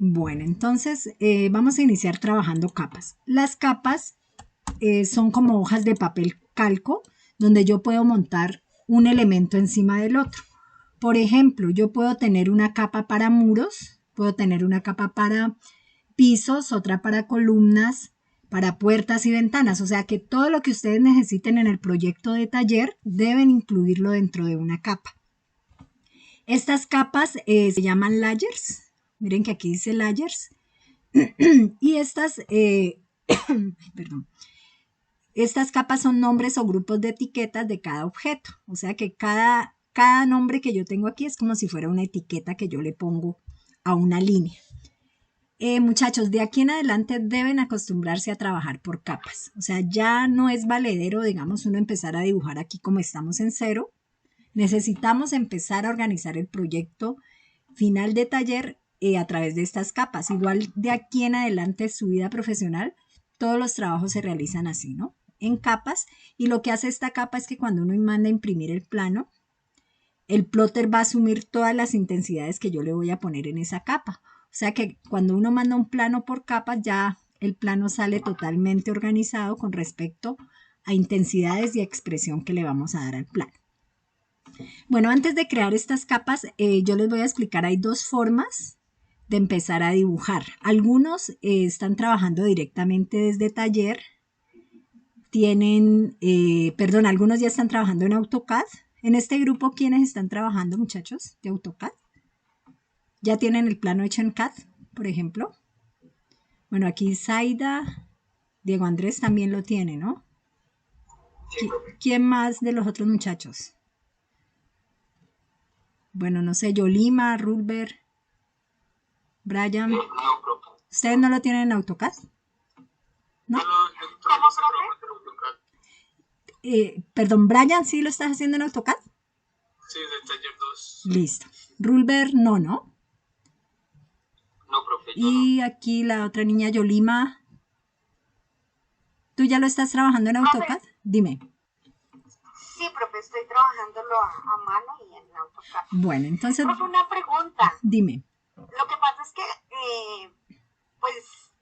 Bueno, entonces vamos a iniciar trabajando capas. Las capas son como hojas de papel calco donde yo puedo montar un elemento encima del otro. Por ejemplo, yo puedo tener una capa para muros, puedo tener una capa para pisos, otra para columnas, para puertas y ventanas. O sea que todo lo que ustedes necesiten en el proyecto de taller deben incluirlo dentro de una capa. Estas capas se llaman layers. Miren que aquí dice layers. Y perdón. Estas capas son nombres o grupos de etiquetas de cada objeto. O sea que cada nombre que yo tengo aquí es como si fuera una etiqueta que yo le pongo a una línea. Muchachos, de aquí en adelante deben acostumbrarse a trabajar por capas. O sea, ya no es valedero, digamos, uno empezar a dibujar aquí como estamos en cero. Necesitamos empezar a organizar el proyecto final de taller a través de estas capas. Igual de aquí en adelante su vida profesional, todos los trabajos se realizan así, ¿no? En capas, y lo que hace esta capa es que cuando uno manda a imprimir el plano, el plotter va a asumir todas las intensidades que yo le voy a poner en esa capa. O sea que cuando uno manda un plano por capas, ya el plano sale totalmente organizado con respecto a intensidades y expresión que le vamos a dar al plano. Bueno, antes de crear estas capas, yo les voy a explicar, hay dos formas de empezar a dibujar. Algunos están trabajando directamente desde taller, algunos ya están trabajando en AutoCAD. En este grupo, ¿quiénes están trabajando, muchachos, de AutoCAD? ¿Ya tienen el plano hecho en CAD, por ejemplo? Bueno, aquí Zaida, Diego Andrés también lo tiene, ¿no? Sí, ¿Quién más de los otros muchachos? Bueno, no sé, Yolima, Rulber, Brian. no, profe. ¿Ustedes no lo tienen en AutoCAD? ¿No? Perdón, Brian, ¿sí lo estás haciendo en AutoCAD? Sí, de taller 2. Listo. Rulber, no, ¿no? No, profe, yo Y aquí la otra niña, Yolima. ¿Tú ya lo estás trabajando en AutoCAD? Dime. Sí, profe, estoy trabajándolo a mano y en AutoCAD. Bueno, entonces... Profe, una pregunta. Dime. Lo que pasa es que, pues,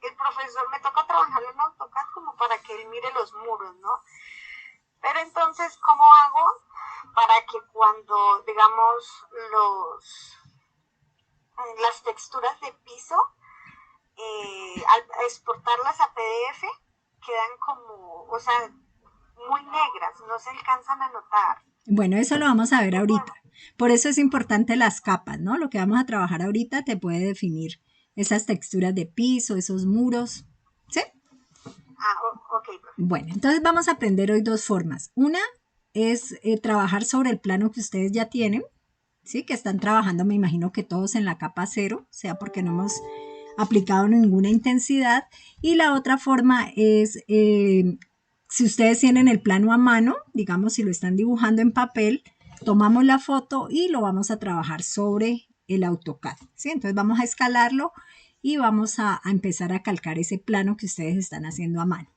el profesor me toca trabajarlo en AutoCAD como para que él mire los muros, ¿no? Pero entonces, ¿cómo hago para que cuando, digamos, las texturas de piso, al exportarlas a PDF, quedan como, o sea, muy negras, no se alcanzan a notar? Bueno, eso lo vamos a ver ahorita. Por eso es importante las capas, ¿no? Lo que vamos a trabajar ahorita te puede definir esas texturas de piso, esos muros, ¿sí? Ok. Bueno, entonces vamos a aprender hoy dos formas. Una es trabajar sobre el plano que ustedes ya tienen, ¿sí? Que están trabajando, me imagino que todos en la capa 0, sea porque no hemos aplicado ninguna intensidad. Y la otra forma es, si ustedes tienen el plano a mano, digamos si lo están dibujando en papel, tomamos la foto y lo vamos a trabajar sobre el AutoCAD, ¿sí? Entonces vamos a escalarlo y vamos a empezar a calcar ese plano que ustedes están haciendo a mano.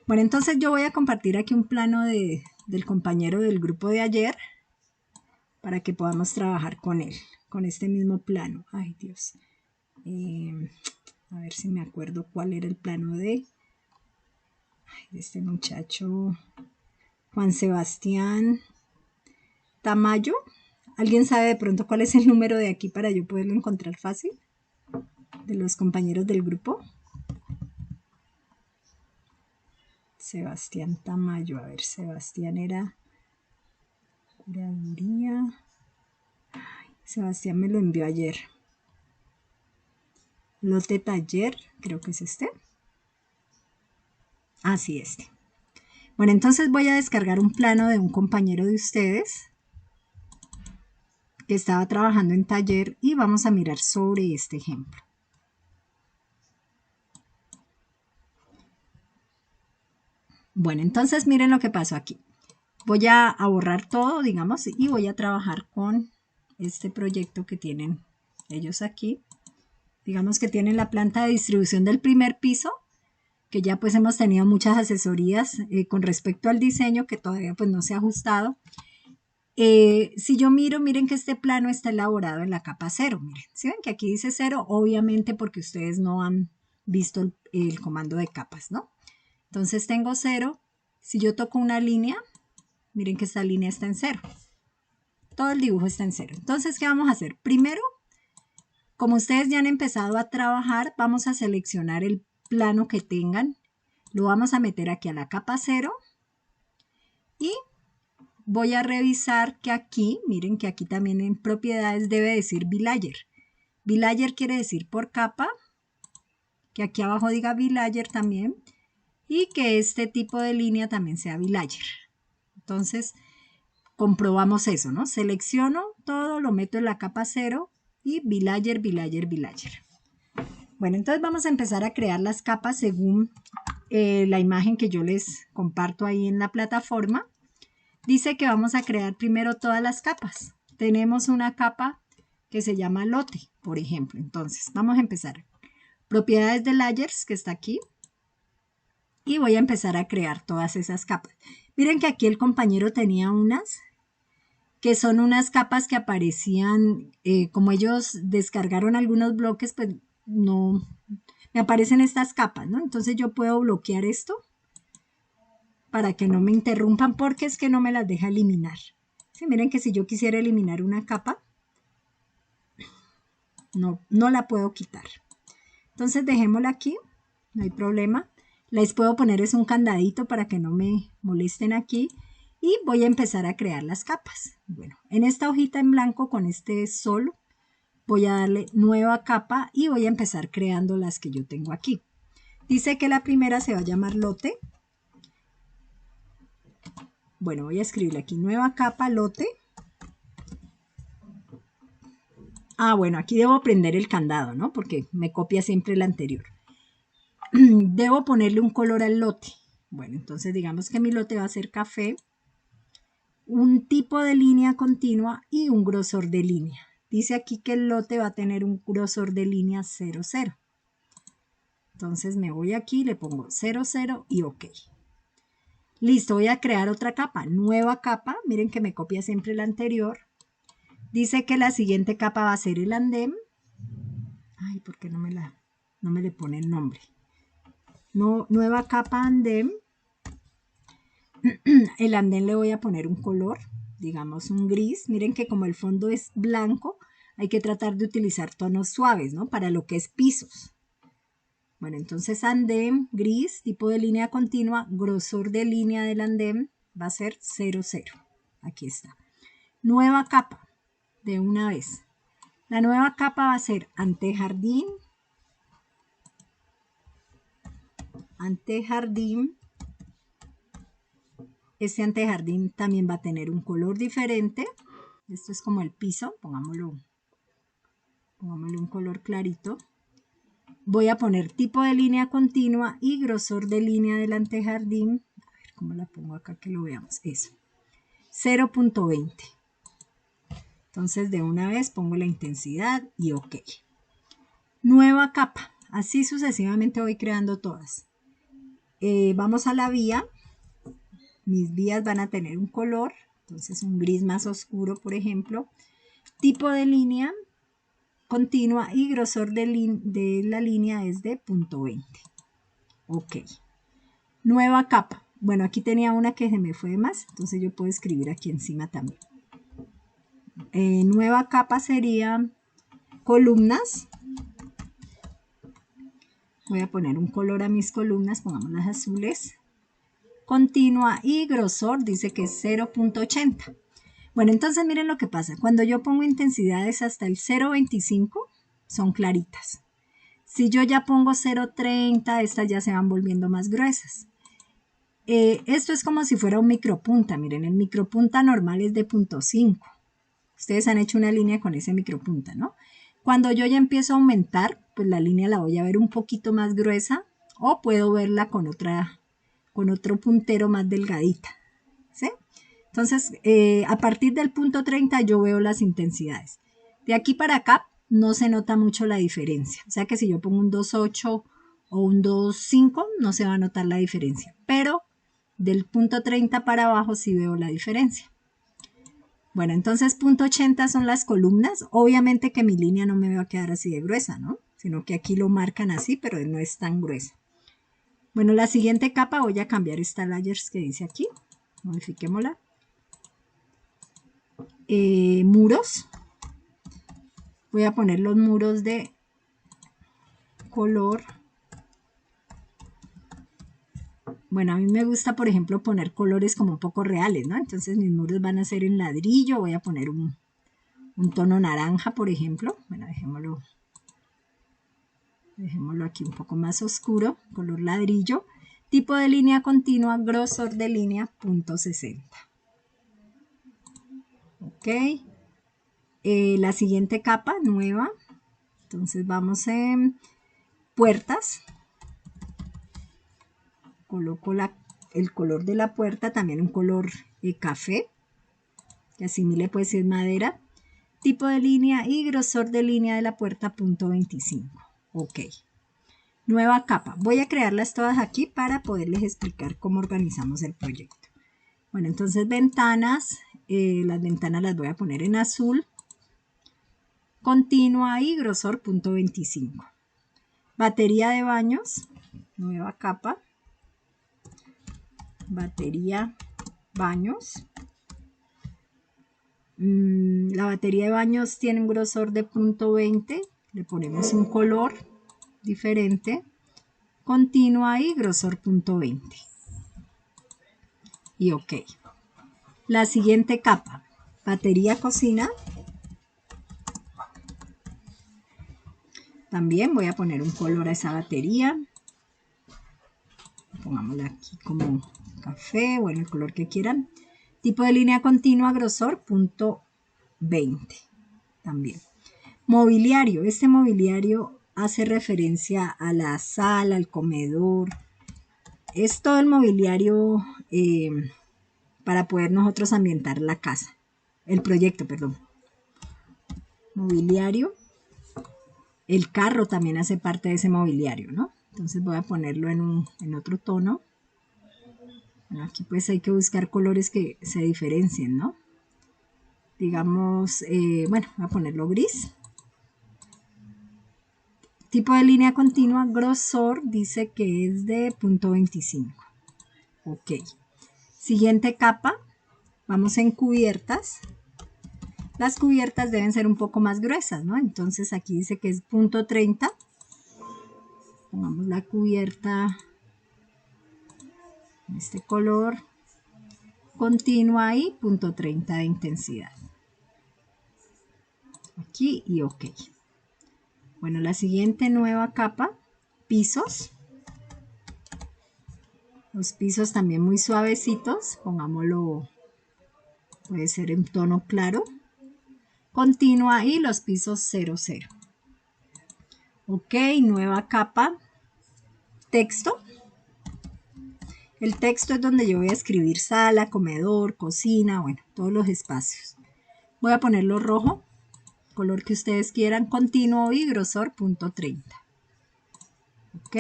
Bueno, entonces yo voy a compartir aquí un plano del compañero del grupo de ayer para que podamos trabajar con él, con este mismo plano. Ay, Dios. A ver si me acuerdo cuál era el plano de este muchacho, Juan Sebastián Tamayo. ¿Alguien sabe de pronto cuál es el número de aquí para yo poderlo encontrar fácil? De los compañeros del grupo. Sebastián Tamayo. A ver, Sebastián era... Curaduría. Ay, Sebastián me lo envió ayer. Lote taller, creo que es este. Ah, sí, este. Bueno, entonces voy a descargar un plano de un compañero de ustedes que estaba trabajando en taller y vamos a mirar sobre este ejemplo. Bueno, entonces miren lo que pasó aquí. Voy a borrar todo, digamos, y voy a trabajar con este proyecto que tienen ellos aquí. Digamos que tienen la planta de distribución del primer piso, que ya pues hemos tenido muchas asesorías con respecto al diseño que todavía pues no se ha ajustado. Si yo miro, miren que este plano está elaborado en la capa 0. Miren, ¿sí ven que aquí dice 0? Obviamente porque ustedes no han visto el comando de capas, ¿no? Entonces tengo 0. Si yo toco una línea, miren que esta línea está en 0. Todo el dibujo está en 0. Entonces, ¿qué vamos a hacer? Primero, como ustedes ya han empezado a trabajar, vamos a seleccionar el plano que tengan. Lo vamos a meter aquí a la capa 0 y voy a revisar que aquí, miren que aquí también en propiedades debe decir Villager. Villager quiere decir por capa, que aquí abajo diga Villager también, y que este tipo de línea también sea Villager. Entonces, comprobamos eso, ¿no? Selecciono todo, lo meto en la capa 0 y Villager, Villager, Villager. Bueno, entonces vamos a empezar a crear las capas según la imagen que yo les comparto ahí en la plataforma. Dice que vamos a crear primero todas las capas. Tenemos una capa que se llama lote, por ejemplo. Entonces, vamos a empezar. Propiedades de layers, que está aquí. Y voy a empezar a crear todas esas capas. Miren que aquí el compañero tenía unas que son unas capas que aparecían, como ellos descargaron algunos bloques, pues no, me aparecen estas capas, ¿no? Entonces yo puedo bloquear esto para que no me interrumpan porque es que no me las deja eliminar. ¿Sí? Miren que si yo quisiera eliminar una capa, no la puedo quitar. Entonces dejémosla aquí, no hay problema. Les puedo poner es un candadito para que no me molesten aquí. Y voy a empezar a crear las capas. Bueno, en esta hojita en blanco con este sol voy a darle nueva capa y voy a empezar creando las que yo tengo aquí. Dice que la primera se va a llamar lote. Bueno, voy a escribirle aquí nueva capa lote. Ah, bueno, aquí debo prender el candado, ¿no? Porque me copia siempre el anterior. Debo ponerle un color al lote. Bueno, entonces digamos que mi lote va a ser café. Un tipo de línea continua y un grosor de línea. Dice aquí que el lote va a tener un grosor de línea 0, 0. Entonces me voy aquí, le pongo 0, 0 y OK. Listo, voy a crear otra capa, nueva capa. Miren que me copia siempre la anterior. Dice que la siguiente capa va a ser el andén. Ay, ¿por qué no me le pone el nombre? No, nueva capa andén. El andén le voy a poner un color, digamos un gris. Miren que como el fondo es blanco, hay que tratar de utilizar tonos suaves, ¿no? Para lo que es pisos. Bueno, entonces andén, gris, tipo de línea continua, grosor de línea del andén va a ser 0, 0. Aquí está. Nueva capa, de una vez. La nueva capa va a ser antejardín. Antejardín. Este antejardín también va a tener un color diferente. Esto es como el piso, pongámosle un color clarito. Voy a poner tipo de línea continua y grosor de línea del antejardín. A ver cómo la pongo acá que lo veamos. Eso. 0.20. Entonces de una vez pongo la intensidad y OK. Nueva capa. Así sucesivamente voy creando todas. Vamos a la vía. Mis vías van a tener un color, entonces un gris más oscuro, por ejemplo. Tipo de línea continua y grosor de la línea es de 0.20. OK. Nueva capa. Bueno, aquí tenía una que se me fue de más, entonces yo puedo escribir aquí encima también. Nueva capa sería columnas. Voy a poner un color a mis columnas, pongamos las azules. Continua y grosor dice que es 0.80. Bueno, entonces miren lo que pasa. Cuando yo pongo intensidades hasta el 0.25 son claritas. Si yo ya pongo 0.30, estas ya se van volviendo más gruesas. Esto es como si fuera un micropunta. Miren, el micropunta normal es de 0.5. Ustedes han hecho una línea con ese micropunta, ¿no? Cuando yo ya empiezo a aumentar, pues la línea la voy a ver un poquito más gruesa o puedo verla con otro puntero más delgadita, ¿sí? Entonces, a partir del punto 30 yo veo las intensidades. De aquí para acá no se nota mucho la diferencia. O sea que si yo pongo un 2.8 o un 2.5 no se va a notar la diferencia. Pero del punto 30 para abajo sí veo la diferencia. Bueno, entonces punto 80 son las columnas. Obviamente que mi línea no me va a quedar así de gruesa, ¿no? Sino que aquí lo marcan así, pero no es tan gruesa. Bueno, la siguiente capa voy a cambiar esta layers que dice aquí. Modifiquémosla. Muros. Voy a poner los muros de color. Bueno, a mí me gusta, por ejemplo, poner colores como un poco reales, ¿no? Entonces mis muros van a ser en ladrillo. Voy a poner un tono naranja, por ejemplo. Bueno, dejémoslo aquí un poco más oscuro, color ladrillo. Tipo de línea continua, grosor de línea, punto 60. Ok. La siguiente capa, nueva. Entonces vamos en puertas. Coloco el color de la puerta, también un color café, que asimile pues si es madera. Tipo de línea y grosor de línea de la puerta, punto 25. Ok. Nueva capa. Voy a crearlas todas aquí para poderles explicar cómo organizamos el proyecto. Bueno, entonces ventanas. Las ventanas las voy a poner en azul. Continua y grosor, punto 25. Batería de baños. Nueva capa. Batería baños. La batería de baños tiene un grosor de punto 20. Le ponemos un color diferente. Continua y grosor punto 20. Y ok. La siguiente capa. Batería cocina. También voy a poner un color a esa batería. Pongámosla aquí como café, bueno, el color que quieran. Tipo de línea continua, grosor, punto 20. También. Mobiliario. Este mobiliario hace referencia a la sala, al comedor. Es todo el mobiliario para poder nosotros ambientar la casa. El proyecto, perdón. Mobiliario. El carro también hace parte de ese mobiliario, ¿no? Entonces voy a ponerlo en otro tono. Bueno, aquí pues hay que buscar colores que se diferencien, ¿no? Digamos, bueno, voy a ponerlo gris. Tipo de línea continua, grosor, dice que es de punto 25. Ok. Siguiente capa, vamos en cubiertas. Las cubiertas deben ser un poco más gruesas, ¿no? Entonces aquí dice que es punto 30. Pongamos la cubierta en este color. Continua y punto 30 de intensidad. Aquí y ok. Bueno, la siguiente nueva capa, pisos. Los pisos también muy suavecitos. Pongámoslo, puede ser en tono claro. Continua y los pisos 00. Ok, nueva capa, texto. El texto es donde yo voy a escribir sala, comedor, cocina, bueno, todos los espacios. Voy a ponerlo rojo, color que ustedes quieran, continuo y grosor punto 30. Ok,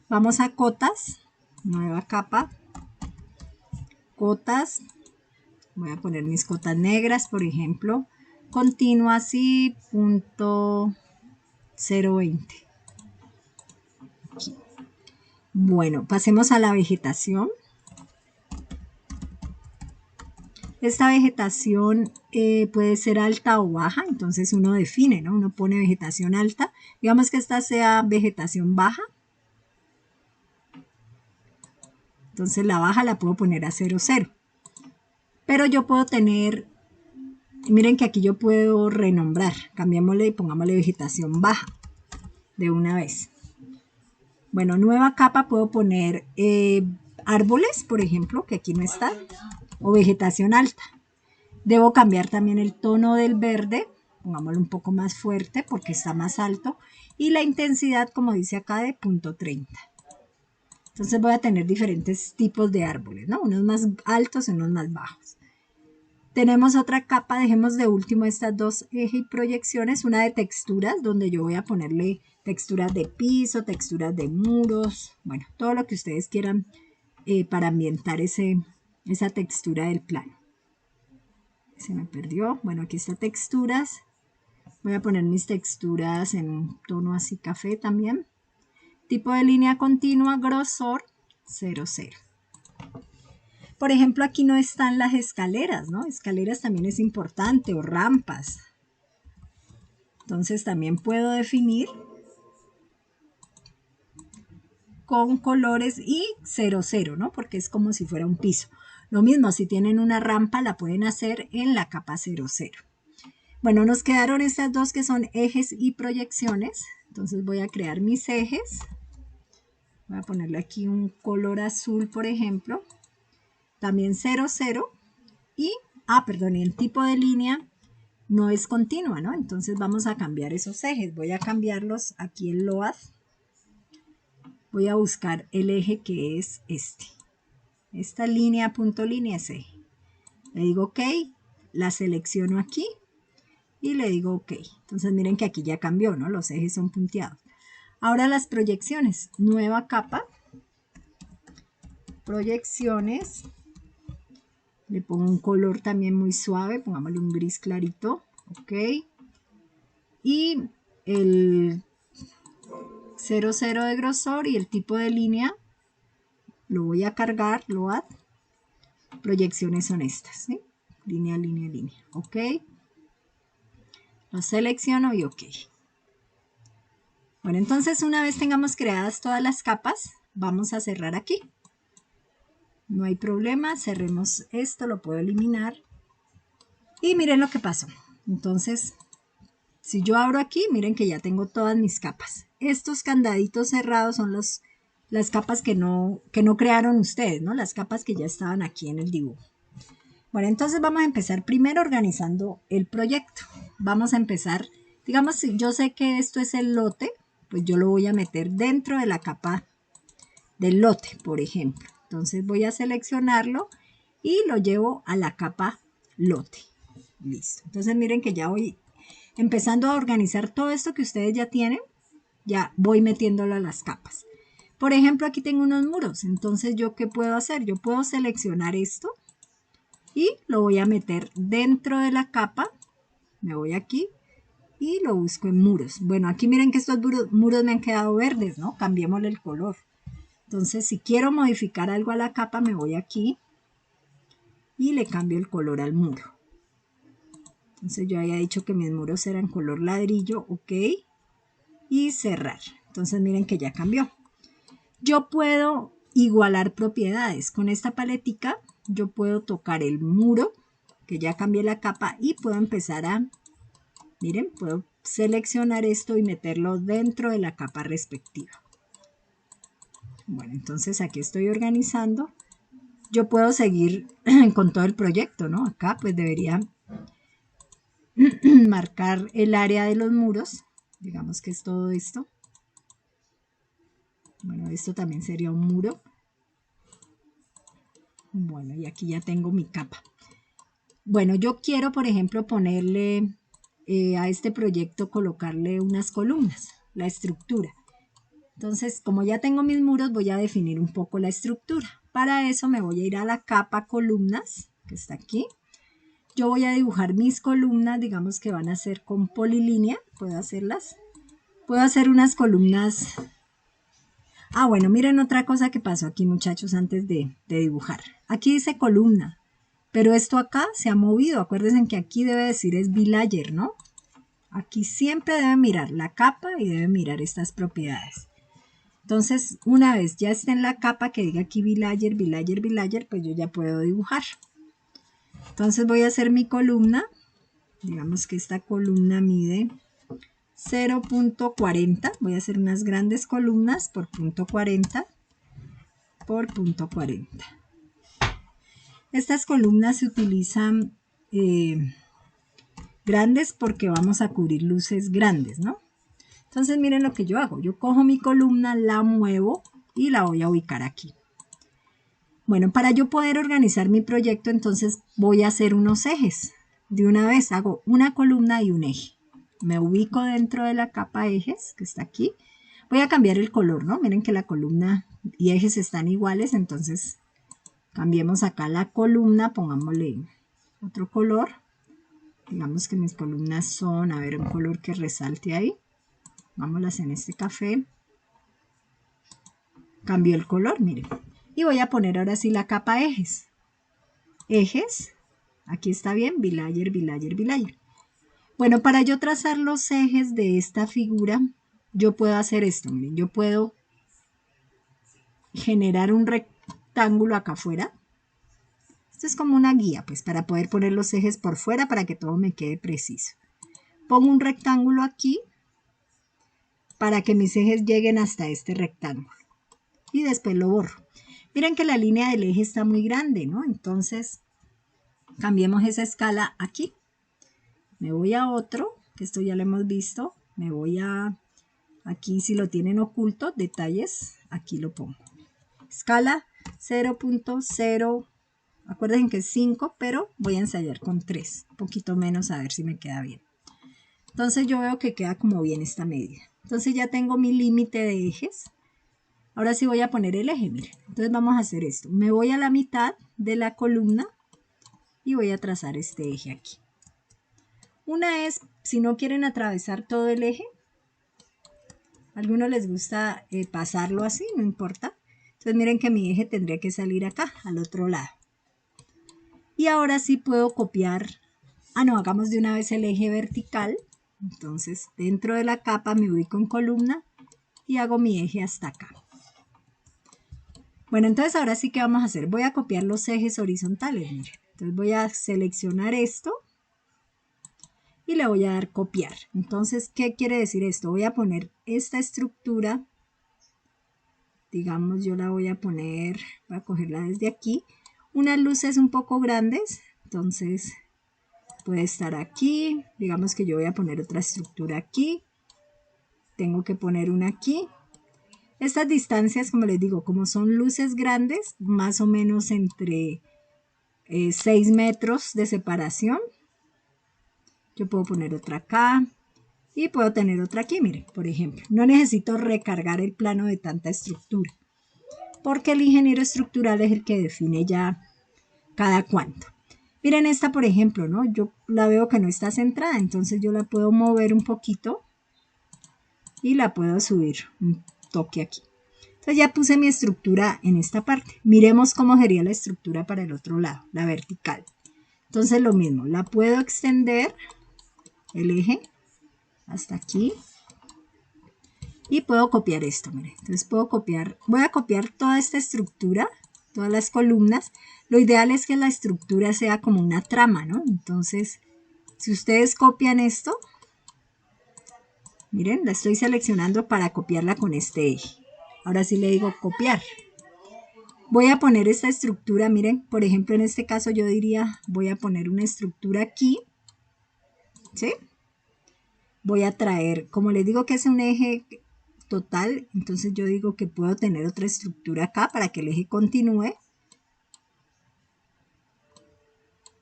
vamos a cotas, nueva capa, cotas, voy a poner mis cotas negras, por ejemplo, continua así, punto 020. Aquí. Bueno, pasemos a la vegetación. Esta vegetación puede ser alta o baja, entonces uno define, ¿no? Uno pone vegetación alta. Digamos que esta sea vegetación baja. Entonces la baja la puedo poner a 00. Pero yo puedo tener, miren que aquí yo puedo renombrar. Cambiémosle y pongámosle vegetación baja de una vez. Bueno, nueva capa puedo poner árboles, por ejemplo, que aquí no está, o vegetación alta. Debo cambiar también el tono del verde, pongámoslo un poco más fuerte porque está más alto, y la intensidad, como dice acá, de punto 30. Entonces voy a tener diferentes tipos de árboles, ¿no? Unos más altos y unos más bajos. Tenemos otra capa, dejemos de último estas dos ejes y proyecciones, una de texturas, donde yo voy a ponerle texturas de piso, texturas de muros, bueno, todo lo que ustedes quieran para ambientar esa textura del plano. Se me perdió. Bueno, aquí está texturas. Voy a poner mis texturas en un tono así café también. Tipo de línea continua, grosor 00. Por ejemplo, aquí no están las escaleras, ¿no? Escaleras también es importante, o rampas. Entonces también puedo definir con colores y 00, ¿no? Porque es como si fuera un piso. Lo mismo, si tienen una rampa, la pueden hacer en la capa 00. Bueno, nos quedaron estas dos que son ejes y proyecciones. Entonces voy a crear mis ejes. Voy a ponerle aquí un color azul, por ejemplo. También 00. Y, perdón, y el tipo de línea no es continua, ¿no? Entonces vamos a cambiar esos ejes. Voy a cambiarlos aquí en LOAD. Voy a buscar el eje que es este. Esta línea, punto línea es eje. Le digo OK, la selecciono aquí y le digo OK. Entonces miren que aquí ya cambió, ¿no? Los ejes son punteados. Ahora las proyecciones. Nueva capa. Proyecciones. Le pongo un color también muy suave. Pongámosle un gris clarito. OK. Y el 00 de grosor y el tipo de línea lo voy a cargar, LOAD. Proyecciones son estas, ¿sí? Línea, línea, línea. OK. Lo selecciono y OK. Bueno, entonces una vez tengamos creadas todas las capas, vamos a cerrar aquí. No hay problema, cerremos esto, lo puedo eliminar. Y miren lo que pasó. Entonces, si yo abro aquí, miren que ya tengo todas mis capas. Estos candaditos cerrados son las capas que no crearon ustedes, ¿no? Las capas que ya estaban aquí en el dibujo. Bueno, entonces vamos a empezar primero organizando el proyecto. Vamos a empezar, digamos, si yo sé que esto es el lote, pues yo lo voy a meter dentro de la capa del lote, por ejemplo. Entonces voy a seleccionarlo y lo llevo a la capa lote. Listo. Entonces miren que ya voy empezando a organizar todo esto que ustedes ya tienen. Ya voy metiéndolo a las capas. Por ejemplo, aquí tengo unos muros. Entonces, ¿yo qué puedo hacer? Yo puedo seleccionar esto y lo voy a meter dentro de la capa. Me voy aquí y lo busco en muros. Bueno, aquí miren que estos muros me han quedado verdes, ¿no? Cambiémosle el color. Entonces, si quiero modificar algo a la capa, me voy aquí y le cambio el color al muro. Entonces, yo había dicho que mis muros eran color ladrillo, OK. Y cerrar. Entonces, miren que ya cambió. Yo puedo igualar propiedades. Con esta paletica, yo puedo tocar el muro, que ya cambié la capa, y puedo empezar a, miren, puedo seleccionar esto y meterlo dentro de la capa respectiva. Bueno, entonces aquí estoy organizando. Yo puedo seguir con todo el proyecto, ¿no? Acá pues debería marcar el área de los muros. Digamos que es todo esto. Bueno, esto también sería un muro. Bueno, y aquí ya tengo mi capa. Bueno, yo quiero, por ejemplo, ponerle a este proyecto, colocarle unas columnas, la estructura. Entonces, como ya tengo mis muros, voy a definir un poco la estructura. Para eso me voy a ir a la capa columnas, que está aquí. Yo voy a dibujar mis columnas, digamos que van a ser con polilínea. Puedo hacerlas. Puedo hacer unas columnas. Bueno, miren otra cosa que pasó aquí, muchachos, antes de dibujar. Aquí dice columna, pero esto acá se ha movido. Acuérdense que aquí debe decir es villager, ¿no? Aquí siempre debe mirar la capa y debe mirar estas propiedades. Entonces, una vez ya esté en la capa que diga aquí villager, villager, villager, pues yo ya puedo dibujar. Entonces voy a hacer mi columna. Digamos que esta columna mide 0.40. Voy a hacer unas grandes columnas por punto 40 por punto 40. Estas columnas se utilizan grandes porque vamos a cubrir luces grandes, ¿no? Entonces miren lo que yo hago. Yo cojo mi columna, la muevo y la voy a ubicar aquí. Bueno, para yo poder organizar mi proyecto, entonces voy a hacer unos ejes. De una vez hago una columna y un eje. Me ubico dentro de la capa ejes, que está aquí. Voy a cambiar el color, ¿no? Miren que la columna y ejes están iguales, entonces cambiemos acá la columna, pongámosle otro color. Digamos que mis columnas son, a ver, un color que resalte ahí. Vámonos en este café. Cambio el color, miren. Y voy a poner ahora sí la capa ejes. Ejes. Aquí está bien, villager, villager, villager. Bueno, para yo trazar los ejes de esta figura, yo puedo hacer esto, miren. Yo puedo generar un rectángulo acá afuera. Esto es como una guía, pues, para poder poner los ejes por fuera para que todo me quede preciso. Pongo un rectángulo aquí para que mis ejes lleguen hasta este rectángulo. Y después lo borro. Miren que la línea del eje está muy grande, ¿no? Entonces, cambiemos esa escala aquí. Me voy a otro, que esto ya lo hemos visto. Me voy a, aquí si lo tienen oculto, detalles, aquí lo pongo. Escala 0.0, acuérdense que es 5, pero voy a ensayar con 3, un poquito menos a ver si me queda bien. Entonces yo veo que queda como bien esta medida. Entonces ya tengo mi límite de ejes. Ahora sí voy a poner el eje, miren. Entonces vamos a hacer esto. Me voy a la mitad de la columna y voy a trazar este eje aquí. Una es, si no quieren atravesar todo el eje, a algunos les gusta pasarlo así, no importa. Entonces miren que mi eje tendría que salir acá, al otro lado. Y ahora sí puedo copiar, no, hagamos de una vez el eje vertical. Entonces dentro de la capa me ubico en columna y hago mi eje hasta acá. Bueno, entonces ahora sí que vamos a hacer, voy a copiar los ejes horizontales, miren. Entonces voy a seleccionar esto y le voy a dar copiar. Entonces, ¿qué quiere decir esto? Voy a poner esta estructura, digamos yo la voy a poner, voy a cogerla desde aquí, unas luces un poco grandes, entonces puede estar aquí, digamos que yo voy a poner otra estructura aquí, tengo que poner una aquí. Estas distancias, como les digo, como son luces grandes, más o menos entre 6 metros de separación. Yo puedo poner otra acá y puedo tener otra aquí, miren, por ejemplo. No necesito recargar el plano de tanta estructura, porque el ingeniero estructural es el que define ya cada cuánto. Miren esta, por ejemplo, ¿no? Yo la veo que no está centrada, entonces yo la puedo mover un poquito y la puedo subir un toque aquí. Entonces ya puse mi estructura en esta parte. Miremos cómo sería la estructura para el otro lado, la vertical. Entonces lo mismo, la puedo extender el eje hasta aquí y puedo copiar esto, miren. Entonces puedo copiar, voy a copiar toda esta estructura, todas las columnas. Lo ideal es que la estructura sea como una trama, ¿no? Entonces, si ustedes copian esto, miren, la estoy seleccionando para copiarla con este eje. Ahora sí le digo copiar. Voy a poner esta estructura, miren, por ejemplo, en este caso yo diría, voy a poner una estructura aquí, ¿sí? Voy a traer, como les digo que es un eje total, entonces yo digo que puedo tener otra estructura acá para que el eje continúe.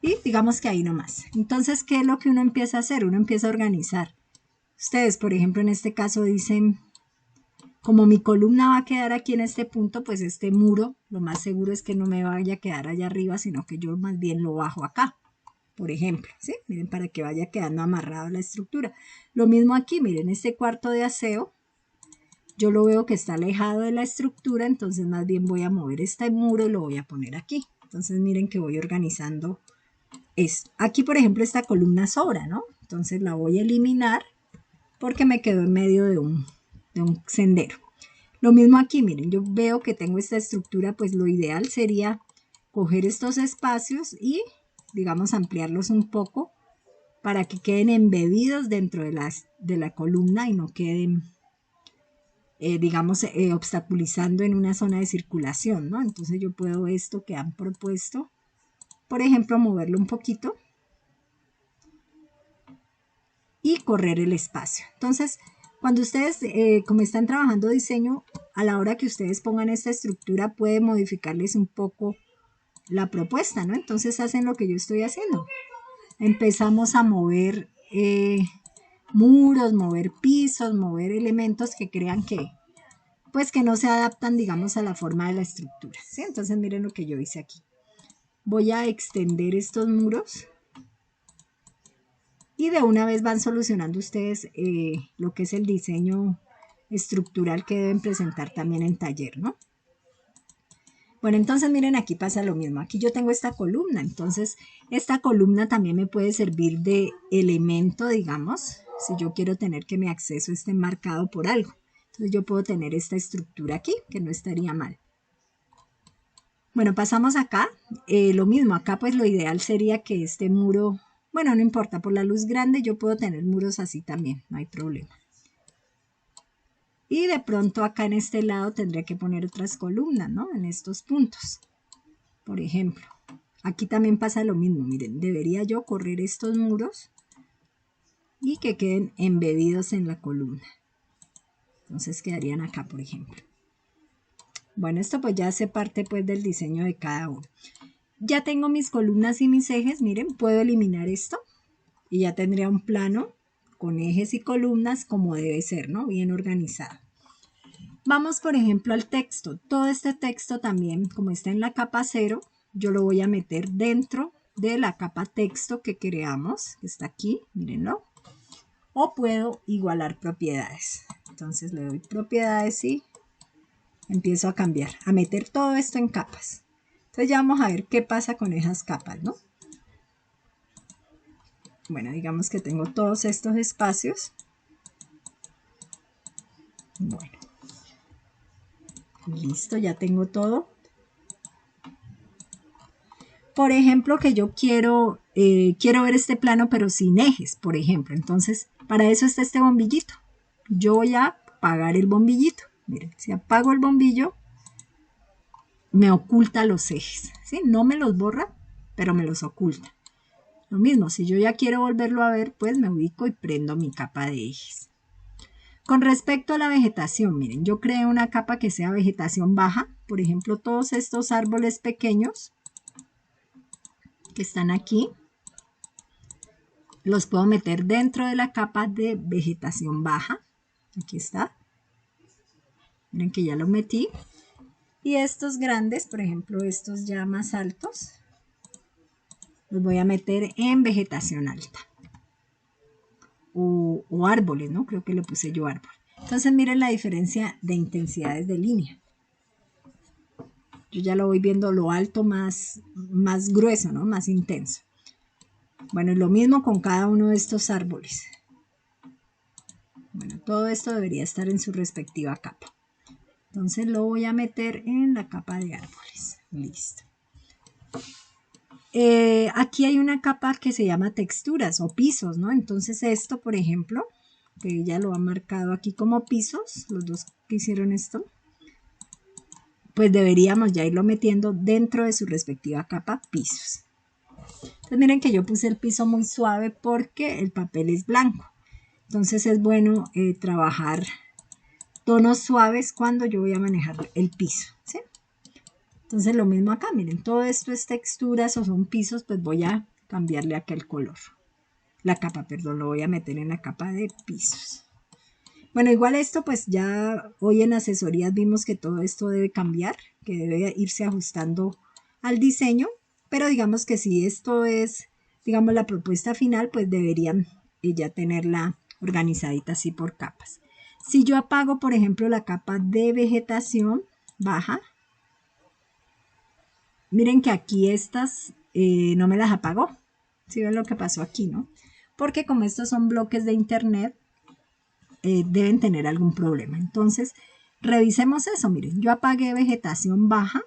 Y digamos que ahí nomás. Entonces, ¿qué es lo que uno empieza a hacer? Uno empieza a organizar. Ustedes, por ejemplo, en este caso dicen, como mi columna va a quedar aquí en este punto, pues este muro, lo más seguro es que no me vaya a quedar allá arriba, sino que yo más bien lo bajo acá, por ejemplo, ¿sí? Miren, para que vaya quedando amarrado la estructura. Lo mismo aquí, miren, este cuarto de aseo, yo lo veo que está alejado de la estructura, entonces más bien voy a mover este muro y lo voy a poner aquí. Entonces miren que voy organizando esto. Aquí, por ejemplo, esta columna sobra, ¿no? Entonces la voy a eliminar porque me quedó en medio de un sendero. Lo mismo aquí, miren, yo veo que tengo esta estructura, pues lo ideal sería coger estos espacios y, digamos, ampliarlos un poco para que queden embebidos dentro de la columna y no queden, digamos, obstaculizando en una zona de circulación, ¿no? Entonces yo puedo esto que han propuesto, por ejemplo, moverlo un poquito y correr el espacio. Entonces, cuando ustedes, como están trabajando diseño, a la hora que ustedes pongan esta estructura puede modificarles un poco la propuesta, ¿no? Entonces hacen lo que yo estoy haciendo. Empezamos a mover muros, mover pisos, mover elementos que crean que, pues que no se adaptan, digamos, a la forma de la estructura, ¿sí? Entonces miren lo que yo hice aquí. Voy a extender estos muros Y de una vez van solucionando ustedes lo que es el diseño estructural que deben presentar también en taller, ¿no? Bueno, entonces miren, aquí pasa lo mismo. Aquí yo tengo esta columna, entonces esta columna también me puede servir de elemento, digamos, si yo quiero tener que mi acceso esté marcado por algo. Entonces yo puedo tener esta estructura aquí, que no estaría mal. Bueno, pasamos acá. Lo mismo, acá pues lo ideal sería que este muro, bueno, no importa, por la luz grande yo puedo tener muros así también, no hay problema. Y de pronto acá en este lado tendría que poner otras columnas, ¿no? En estos puntos, por ejemplo. Aquí también pasa lo mismo, miren, debería yo correr estos muros y que queden embebidos en la columna. Entonces quedarían acá, por ejemplo. Bueno, esto pues ya hace parte pues del diseño de cada uno. Ya tengo mis columnas y mis ejes, miren, puedo eliminar esto y ya tendría un plano con ejes y columnas como debe ser, ¿no? Bien organizado. Vamos, por ejemplo, al texto. Todo este texto también, como está en la capa 0, yo lo voy a meter dentro de la capa texto que creamos, que está aquí, mírenlo. O puedo igualar propiedades. Entonces le doy propiedades y empiezo a cambiar, a meter todo esto en capas. Entonces ya vamos a ver qué pasa con esas capas, ¿no? Bueno, digamos que tengo todos estos espacios. Bueno. Listo, ya tengo todo. Por ejemplo, que yo quiero ver este plano pero sin ejes, por ejemplo. Entonces, para eso está este bombillito. Yo voy a apagar el bombillito. Miren, si apago el bombillo, me oculta los ejes, ¿sí? No me los borra, pero me los oculta. Lo mismo, si yo ya quiero volverlo a ver, pues me ubico y prendo mi capa de ejes. Con respecto a la vegetación, miren, yo creé una capa que sea vegetación baja. Por ejemplo, todos estos árboles pequeños que están aquí, los puedo meter dentro de la capa de vegetación baja. Aquí está. Miren que ya lo metí. Y estos grandes, por ejemplo, estos ya más altos, los voy a meter en vegetación alta. O árboles, ¿no? Creo que le puse yo árbol. Entonces miren la diferencia de intensidades de línea. Yo ya lo voy viendo lo alto más grueso, ¿no? Más intenso. Bueno, y lo mismo con cada uno de estos árboles. Bueno, todo esto debería estar en su respectiva capa. Entonces lo voy a meter en la capa de árboles. Listo. Aquí hay una capa que se llama texturas o pisos, ¿no? Entonces esto, por ejemplo, que ya lo ha marcado aquí como pisos, los dos que hicieron esto, pues deberíamos ya irlo metiendo dentro de su respectiva capa pisos. Entonces miren que yo puse el piso muy suave porque el papel es blanco. Entonces es bueno trabajar tonos suaves cuando yo voy a manejar el piso, ¿sí? Entonces lo mismo acá, miren, todo esto es texturas o son pisos, pues voy a cambiarle acá el color. La capa, perdón, lo voy a meter en la capa de pisos. Bueno, igual esto pues ya hoy en asesorías vimos que todo esto debe cambiar, que debe irse ajustando al diseño, pero digamos que si esto es, digamos, la propuesta final, pues deberían ya tenerla organizadita así por capas. Si yo apago, por ejemplo, la capa de vegetación baja, miren que aquí estas no me las apagó. ¿Sí ven lo que pasó aquí, no? Porque como estos son bloques de internet, deben tener algún problema. Entonces, revisemos eso. Miren, yo apagué vegetación baja,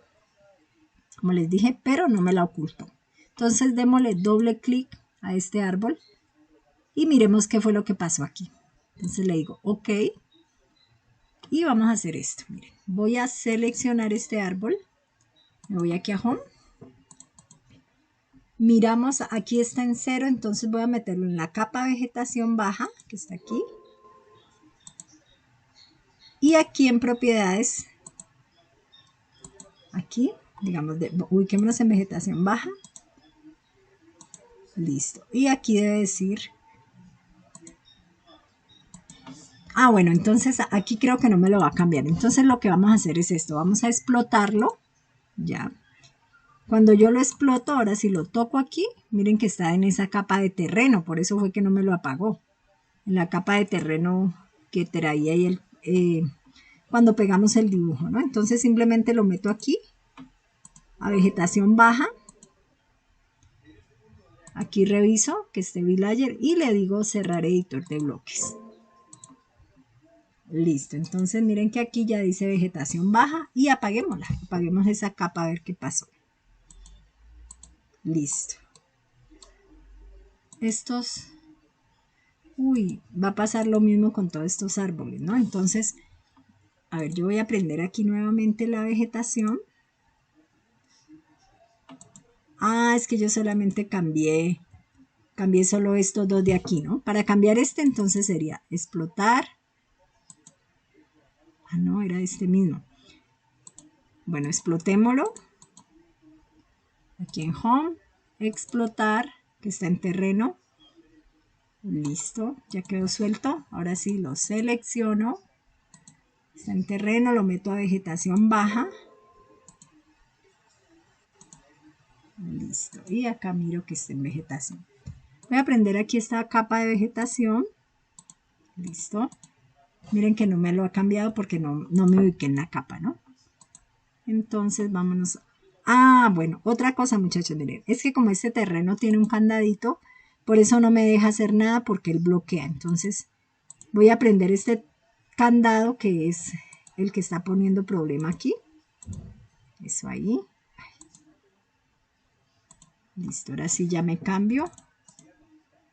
como les dije, pero no me la ocultó. Entonces, démosle doble clic a este árbol y miremos qué fue lo que pasó aquí. Entonces le digo OK y vamos a hacer esto. Miren, voy a seleccionar este árbol, me voy aquí a Home. Miramos, aquí está en 0, entonces voy a meterlo en la capa vegetación baja, que está aquí. Y aquí en propiedades, aquí, digamos, ubiquémonos en vegetación baja. Listo. Y aquí debe decir... bueno, entonces aquí creo que no me lo va a cambiar. Entonces lo que vamos a hacer es esto. Vamos a explotarlo, ya. Cuando yo lo exploto, ahora si lo toco aquí, miren que está en esa capa de terreno, por eso fue que no me lo apagó. En la capa de terreno que traía ahí cuando pegamos el dibujo, ¿no? Entonces simplemente lo meto aquí, a vegetación baja. Aquí reviso que esté Villager y le digo cerrar editor de bloques. Listo, entonces miren que aquí ya dice vegetación baja y apaguémosla. Apaguemos esa capa a ver qué pasó. Listo. Estos... Uy, va a pasar lo mismo con todos estos árboles, ¿no? Entonces, a ver, yo voy a prender aquí nuevamente la vegetación. Ah, es que yo solamente cambié solo estos dos de aquí, ¿no? Para cambiar este entonces sería explotar. Ah, no, era este mismo. Bueno, explotémoslo. Aquí en Home, explotar, que está en terreno. Listo, ya quedó suelto. Ahora sí lo selecciono. Está en terreno, lo meto a vegetación baja. Listo, y acá miro que está en vegetación. Voy a prender aquí esta capa de vegetación. Listo. Miren que no me lo ha cambiado porque no me ubiqué en la capa, ¿no? Entonces vámonos. Ah, bueno, otra cosa, muchachos, miren, es que como este terreno tiene un candadito, por eso no me deja hacer nada porque él bloquea. Entonces voy a prender este candado que es el que está poniendo problema aquí. Eso ahí. Listo, ahora sí ya me cambio.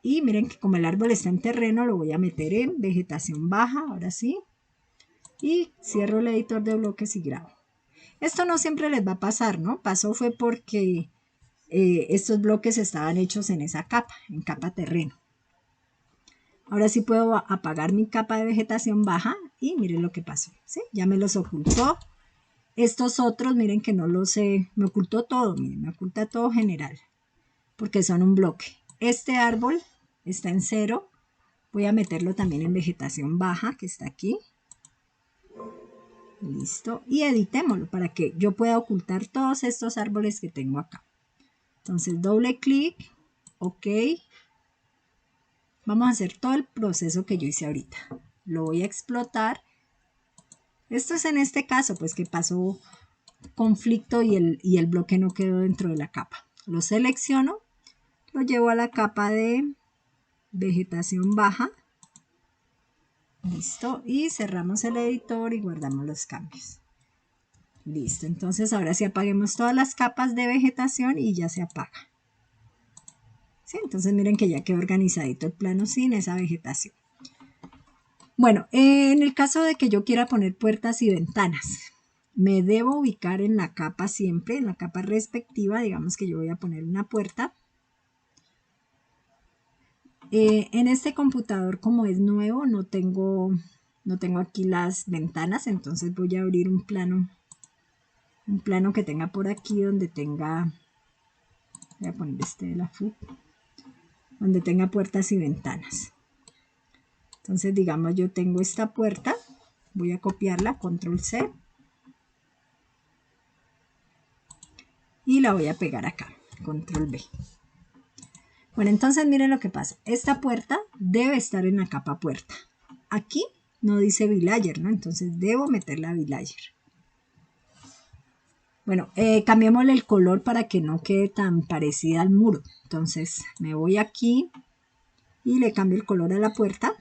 Y miren que como el árbol está en terreno, lo voy a meter en vegetación baja, ahora sí. Y cierro el editor de bloques y grabo. Esto no siempre les va a pasar, ¿no? Pasó fue porque estos bloques estaban hechos en esa capa, en capa terreno. Ahora sí puedo apagar mi capa de vegetación baja y miren lo que pasó, ¿sí? Ya me los ocultó. Estos otros, miren que no los me ocultó todo, miren, me oculta todo general, porque son un bloque. Este árbol está en 0. Voy a meterlo también en vegetación baja, que está aquí. Listo. Y editémoslo para que yo pueda ocultar todos estos árboles que tengo acá. Entonces, doble clic. Ok. Vamos a hacer todo el proceso que yo hice ahorita. Lo voy a explotar. Esto es en este caso, pues que pasó conflicto y el bloque no quedó dentro de la capa. Lo selecciono. Lo llevo a la capa de vegetación baja. Listo, y cerramos el editor y guardamos los cambios. Listo, entonces ahora sí apaguemos todas las capas de vegetación y ya se apaga. ¿Sí? Entonces miren que ya quedó organizadito el plano sin esa vegetación. Bueno, en el caso de que yo quiera poner puertas y ventanas, me debo ubicar en la capa siempre, en la capa respectiva. Digamos que yo voy a poner una puerta. En este computador, como es nuevo, no tengo aquí las ventanas, entonces voy a abrir un plano que tenga por aquí, donde tenga, voy a poner este de la FUT, donde tenga puertas y ventanas. Entonces, digamos, yo tengo esta puerta, voy a copiarla, control C, y la voy a pegar acá, control V. Bueno, entonces miren lo que pasa. Esta puerta debe estar en la capa puerta. Aquí no dice Villager, ¿no? Entonces debo meterla a Villager. Bueno, cambiémosle el color para que no quede tan parecida al muro. Entonces me voy aquí y le cambio el color a la puerta.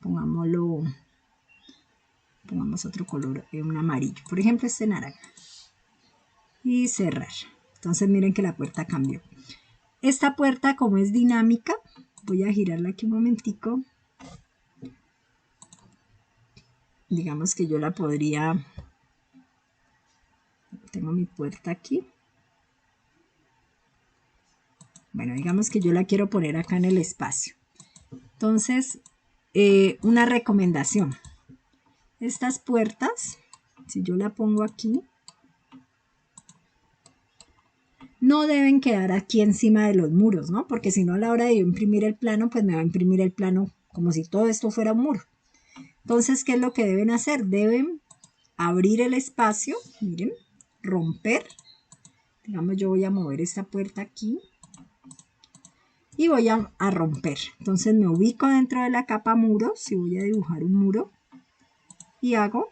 Pongamos otro color, un amarillo. Por ejemplo, este naranja. Y cerrar. Entonces miren que la puerta cambió. Esta puerta, como es dinámica, voy a girarla aquí un momentico. Digamos que yo la podría... Tengo mi puerta aquí. Bueno, digamos que yo la quiero poner acá en el espacio. Entonces, una recomendación. Estas puertas, si yo la pongo aquí, no deben quedar aquí encima de los muros, ¿no? Porque si no, a la hora de yo imprimir el plano, pues me va a imprimir el plano como si todo esto fuera un muro. Entonces, ¿qué es lo que deben hacer? Deben abrir el espacio, miren, romper Digamos, yo voy a mover esta puerta aquí y voy a romper. Entonces me ubico dentro de la capa muros y voy a dibujar un muro y hago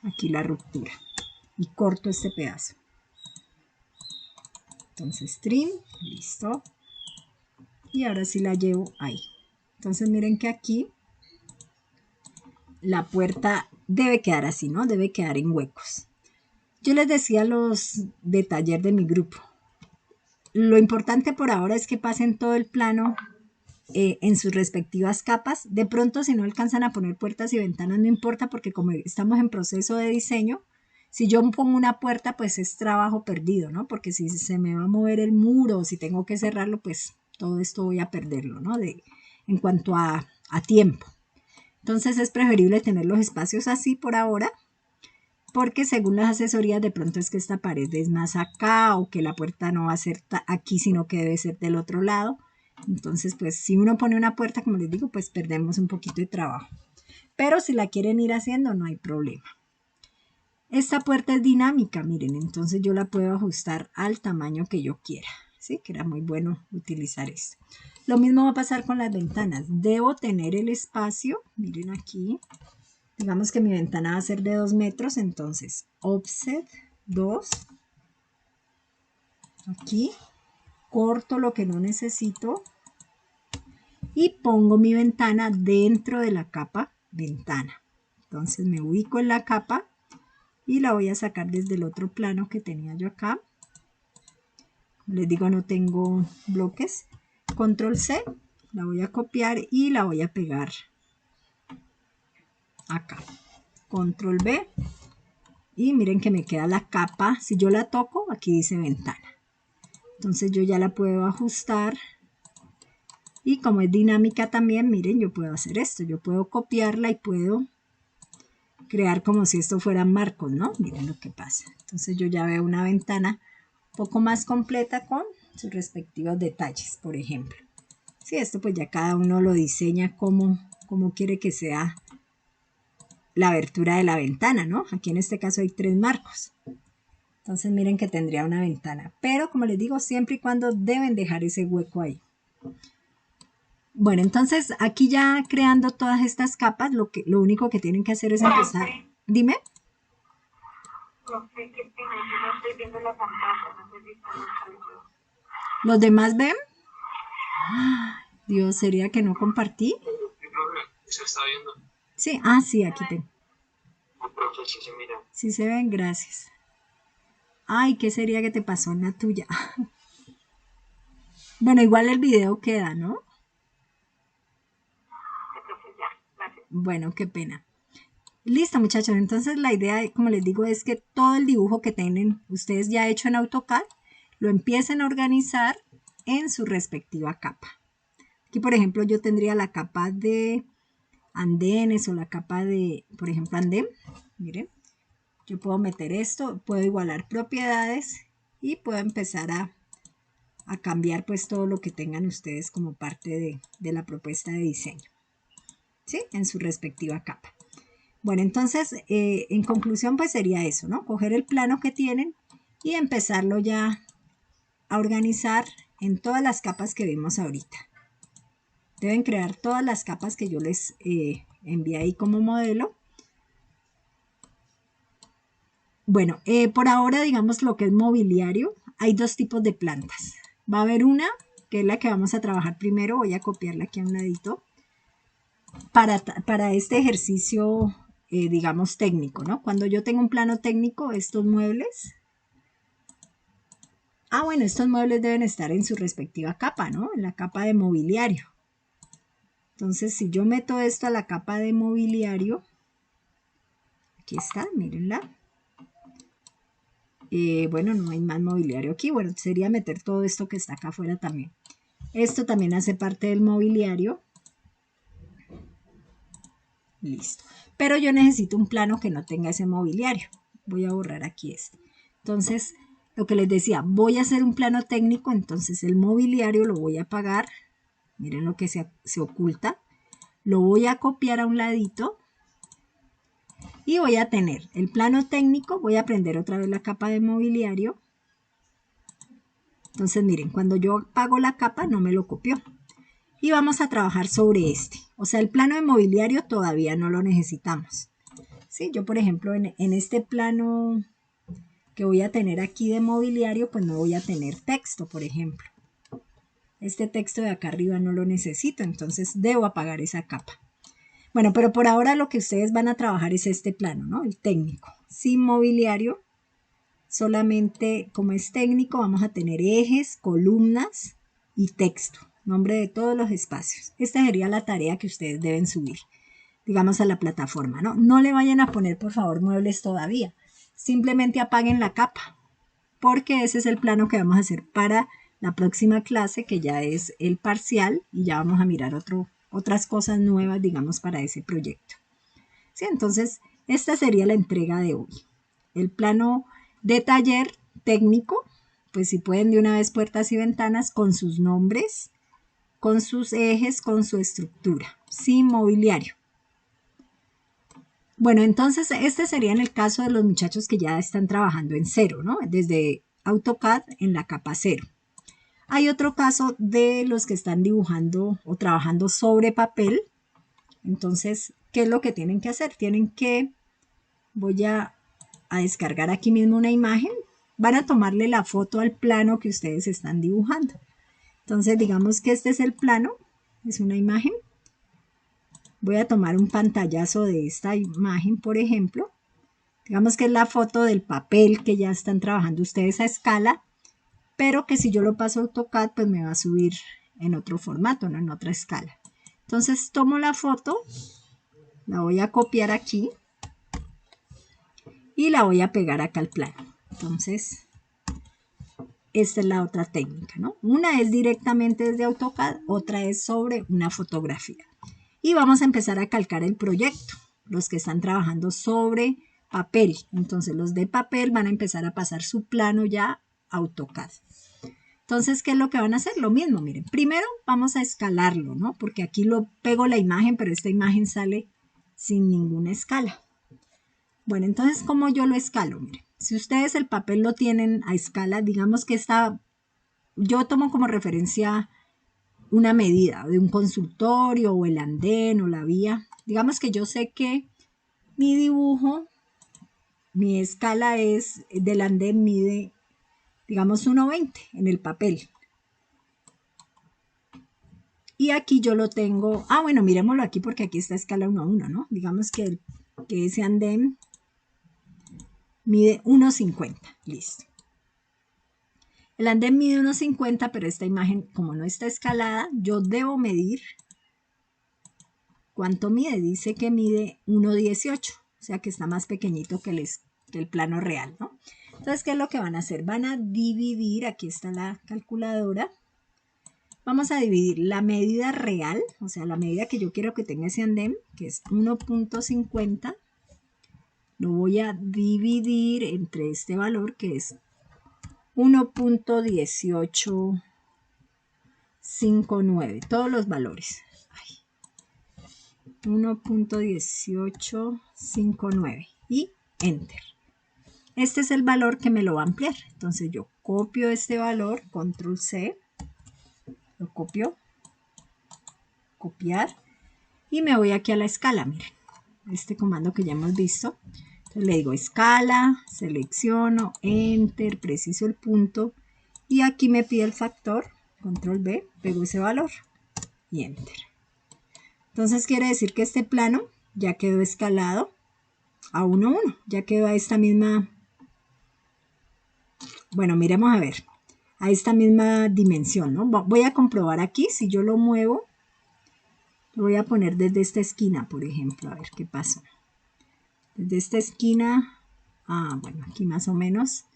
aquí la ruptura y corto este pedazo. Entonces trim, listo. Y ahora sí la llevo ahí. Entonces miren que aquí la puerta debe quedar así, ¿no? Debe quedar en huecos. Yo les decía a los de taller de mi grupo, lo importante por ahora es que pasen todo el plano en sus respectivas capas. De pronto, si no alcanzan a poner puertas y ventanas, no importa, porque como estamos en proceso de diseño, si yo pongo una puerta, pues es trabajo perdido, ¿no? Porque si se me va a mover el muro o si tengo que cerrarlo, pues todo esto voy a perderlo, ¿no? En cuanto a tiempo. Entonces es preferible tener los espacios así por ahora, porque según las asesorías de pronto es que esta pared es más acá o que la puerta no va a ser aquí, sino que debe ser del otro lado. Entonces, pues si uno pone una puerta, como les digo, pues perdemos un poquito de trabajo. Pero si la quieren ir haciendo, no hay problema. Esta puerta es dinámica, miren, entonces yo la puedo ajustar al tamaño que yo quiera. ¿Sí? Que era muy bueno utilizar esto. Lo mismo va a pasar con las ventanas. Debo tener el espacio, miren aquí. Digamos que mi ventana va a ser de 2 metros, entonces offset 2. Aquí corto lo que no necesito y pongo mi ventana dentro de la capa ventana. Entonces me ubico en la capa y la voy a sacar desde el otro plano que tenía yo acá. Les digo, no tengo bloques. Control C, la voy a copiar y la voy a pegar acá. Control V y miren que me queda la capa. Si yo la toco, aquí dice ventana. Entonces yo ya la puedo ajustar. Y como es dinámica también, miren, yo puedo hacer esto. Yo puedo copiarla y puedo crear como si esto fueran marcos, ¿no? Miren lo que pasa. Entonces yo ya veo una ventana un poco más completa con sus respectivos detalles, por ejemplo. Sí, esto pues ya cada uno lo diseña como quiere que sea la abertura de la ventana, ¿no? Aquí en este caso hay 3 marcos. Entonces miren que tendría una ventana. Pero como les digo, siempre y cuando deben dejar ese hueco ahí. Bueno, entonces aquí ya creando todas estas capas, lo único que tienen que hacer es empezar. Dime. Profe, qué pena, yo no estoy viendo la pantalla, no sé si están los. ¿Los demás ven? Dios, ¿sería que no compartí? Se está viendo. Sí, sí, aquí tengo. Profe, sí se mira. Sí se ven, gracias. Ay, ¿qué sería que te pasó en la tuya? Bueno, igual el video queda, ¿no? Bueno, qué pena. Listo, muchachos. Entonces la idea, como les digo, es que todo el dibujo que tienen ustedes ya hecho en AutoCAD, lo empiecen a organizar en su respectiva capa. Aquí, por ejemplo, yo tendría la capa de andenes o la capa de, por ejemplo, andén. Miren, yo puedo meter esto, puedo igualar propiedades y puedo empezar a cambiar pues todo lo que tengan ustedes como parte de la propuesta de diseño, ¿sí? En su respectiva capa. Bueno, entonces, en conclusión, pues sería eso, ¿no? Coger el plano que tienen y empezarlo ya a organizar en todas las capas que vimos ahorita. Deben crear todas las capas que yo les envié ahí como modelo. Bueno, por ahora, digamos lo que es mobiliario, hay 2 tipos de plantas. Va a haber una, que es la que vamos a trabajar primero, voy a copiarla aquí a un ladito, para este ejercicio, digamos, técnico, ¿no? Cuando yo tengo un plano técnico, estos muebles, bueno, estos muebles deben estar en su respectiva capa, ¿no? En la capa de mobiliario. Entonces, si yo meto esto a la capa de mobiliario, aquí está, mírenla. Bueno, no hay más mobiliario aquí. Bueno, sería meter todo esto que está acá afuera también. Esto también hace parte del mobiliario. Listo. Pero yo necesito un plano que no tenga ese mobiliario. Voy a borrar aquí este. Entonces, lo que les decía, voy a hacer un plano técnico, entonces el mobiliario lo voy a apagar. Miren lo que se oculta. Lo voy a copiar a un ladito. Y voy a tener el plano técnico, voy a prender otra vez la capa de mobiliario. Entonces miren, cuando yo apago la capa no me lo copió. Y vamos a trabajar sobre este. O sea, el plano de mobiliario todavía no lo necesitamos. ¿Sí? Yo, por ejemplo, en este plano que voy a tener aquí de mobiliario, pues no voy a tener texto, por ejemplo. Este texto de acá arriba no lo necesito, entonces debo apagar esa capa. Bueno, pero por ahora lo que ustedes van a trabajar es este plano, ¿no? El técnico. Sin mobiliario, solamente como es técnico, vamos a tener ejes, columnas y texto. Nombre de todos los espacios. Esta sería la tarea que ustedes deben subir, digamos, a la plataforma, ¿no? No le vayan a poner, por favor, muebles todavía. Simplemente apaguen la capa, porque ese es el plano que vamos a hacer para la próxima clase, que ya es el parcial, y ya vamos a mirar otras cosas nuevas, digamos, para ese proyecto. ¿Sí? Entonces, esta sería la entrega de hoy. El plano de taller técnico, pues si pueden de una vez puertas y ventanas con sus nombres, con sus ejes, con su estructura, sin mobiliario. Bueno, entonces este sería en el caso de los muchachos que ya están trabajando en cero, ¿no? Desde AutoCAD en la capa 0. Hay otro caso de los que están dibujando o trabajando sobre papel. Entonces, ¿qué es lo que tienen que hacer? Voy a descargar aquí mismo una imagen. Van a tomarle la foto al plano que ustedes están dibujando. Entonces, digamos que este es el plano, es una imagen. Voy a tomar un pantallazo de esta imagen, por ejemplo. Digamos que es la foto del papel que ya están trabajando ustedes a escala, pero que si yo lo paso a AutoCAD, pues me va a subir en otro formato, ¿no? En otra escala. Entonces tomo la foto, la voy a copiar aquí y la voy a pegar acá al plano. Entonces, esta es la otra técnica, ¿no? Una es directamente desde AutoCAD, otra es sobre una fotografía. Y vamos a empezar a calcar el proyecto. Los que están trabajando sobre papel. Entonces los de papel van a empezar a pasar su plano ya a AutoCAD. Entonces, ¿qué es lo que van a hacer? Lo mismo, miren. Primero vamos a escalarlo, ¿no? Porque aquí lo pego la imagen, pero esta imagen sale sin ninguna escala. Bueno, entonces, ¿cómo yo lo escalo? Miren, si ustedes el papel lo tienen a escala, digamos que yo tomo como referencia una medida de un consultorio o el andén o la vía. Digamos que yo sé que mi dibujo, mi escala es del andén mide, digamos, 1,20 en el papel. Y aquí yo lo tengo, bueno, miremoslo aquí porque aquí está escala 1:1, ¿no? Digamos que ese andén mide 1,50, listo. El andén mide 1,50, pero esta imagen, como no está escalada, yo debo medir cuánto mide. Dice que mide 1,18, o sea que está más pequeñito que el plano real, ¿no? Entonces, ¿qué es lo que van a hacer? Van a dividir, aquí está la calculadora, vamos a dividir la medida real, o sea, la medida que yo quiero que tenga ese andén, que es 1,50, lo voy a dividir entre este valor que es 1,1859, todos los valores. 1,1859 y Enter. Este es el valor que me lo va a ampliar. Entonces yo copio este valor, Control C, lo copio, copiar y me voy aquí a la escala. Miren, este comando que ya hemos visto. Entonces le digo escala, selecciono, Enter, preciso el punto y aquí me pide el factor, Control V, pego ese valor y Enter. Entonces quiere decir que este plano ya quedó escalado a 1,1, ya quedó a esta misma, bueno, miremos a ver, a esta misma dimensión, ¿no? Voy a comprobar aquí, si yo lo muevo, lo voy a poner desde esta esquina, por ejemplo, a ver qué pasó. Desde esta esquina, bueno, aquí más o menos,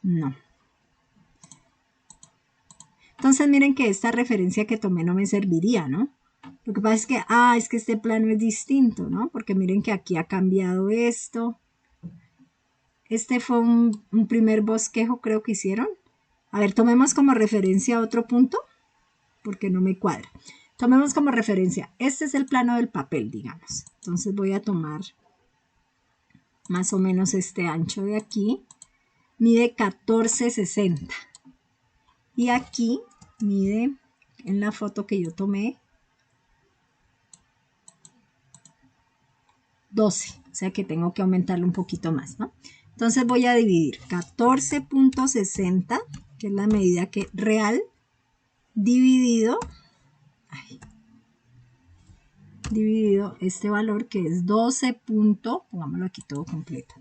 no. Entonces miren que esta referencia que tomé no me serviría, ¿no? Lo que pasa es que, es que este plano es distinto, ¿no? Porque miren que aquí ha cambiado esto. Este fue un primer bosquejo, creo que hicieron. A ver, tomemos como referencia otro punto, porque no me cuadra. Tomemos como referencia, este es el plano del papel, digamos. Entonces voy a tomar más o menos este ancho de aquí. Mide 14,60. Y aquí mide en la foto que yo tomé 12, o sea que tengo que aumentarlo un poquito más, ¿no? Entonces voy a dividir 14.60, que es la medida que real, dividido este valor que es 12. Pongámoslo aquí todo completo,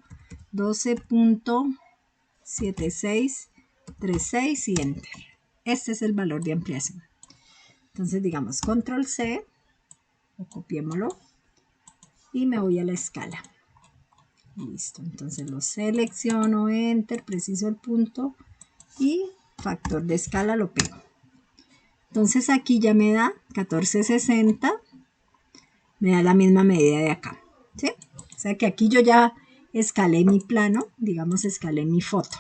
12.7636 y enter. Este es el valor de ampliación. Entonces digamos control C, o copiémoslo y me voy a la escala. Listo, entonces lo selecciono, enter, preciso el punto y factor de escala lo pego. Entonces aquí ya me da 1460, me da la misma medida de acá, ¿sí? O sea que aquí yo ya escalé mi plano, digamos escalé mi foto.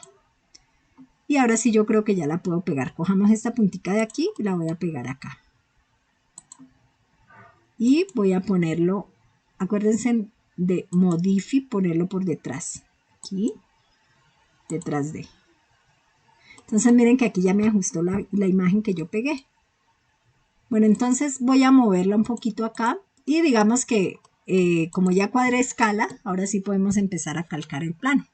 Y ahora sí yo creo que ya la puedo pegar. Cojamos esta puntica de aquí y la voy a pegar acá. Y voy a ponerlo, acuérdense de modify, ponerlo por detrás. Aquí, detrás de. Entonces miren que aquí ya me ajustó la imagen que yo pegué. Bueno, entonces voy a moverla un poquito acá. Y digamos que como ya cuadré escala, ahora sí podemos empezar a calcar el plano.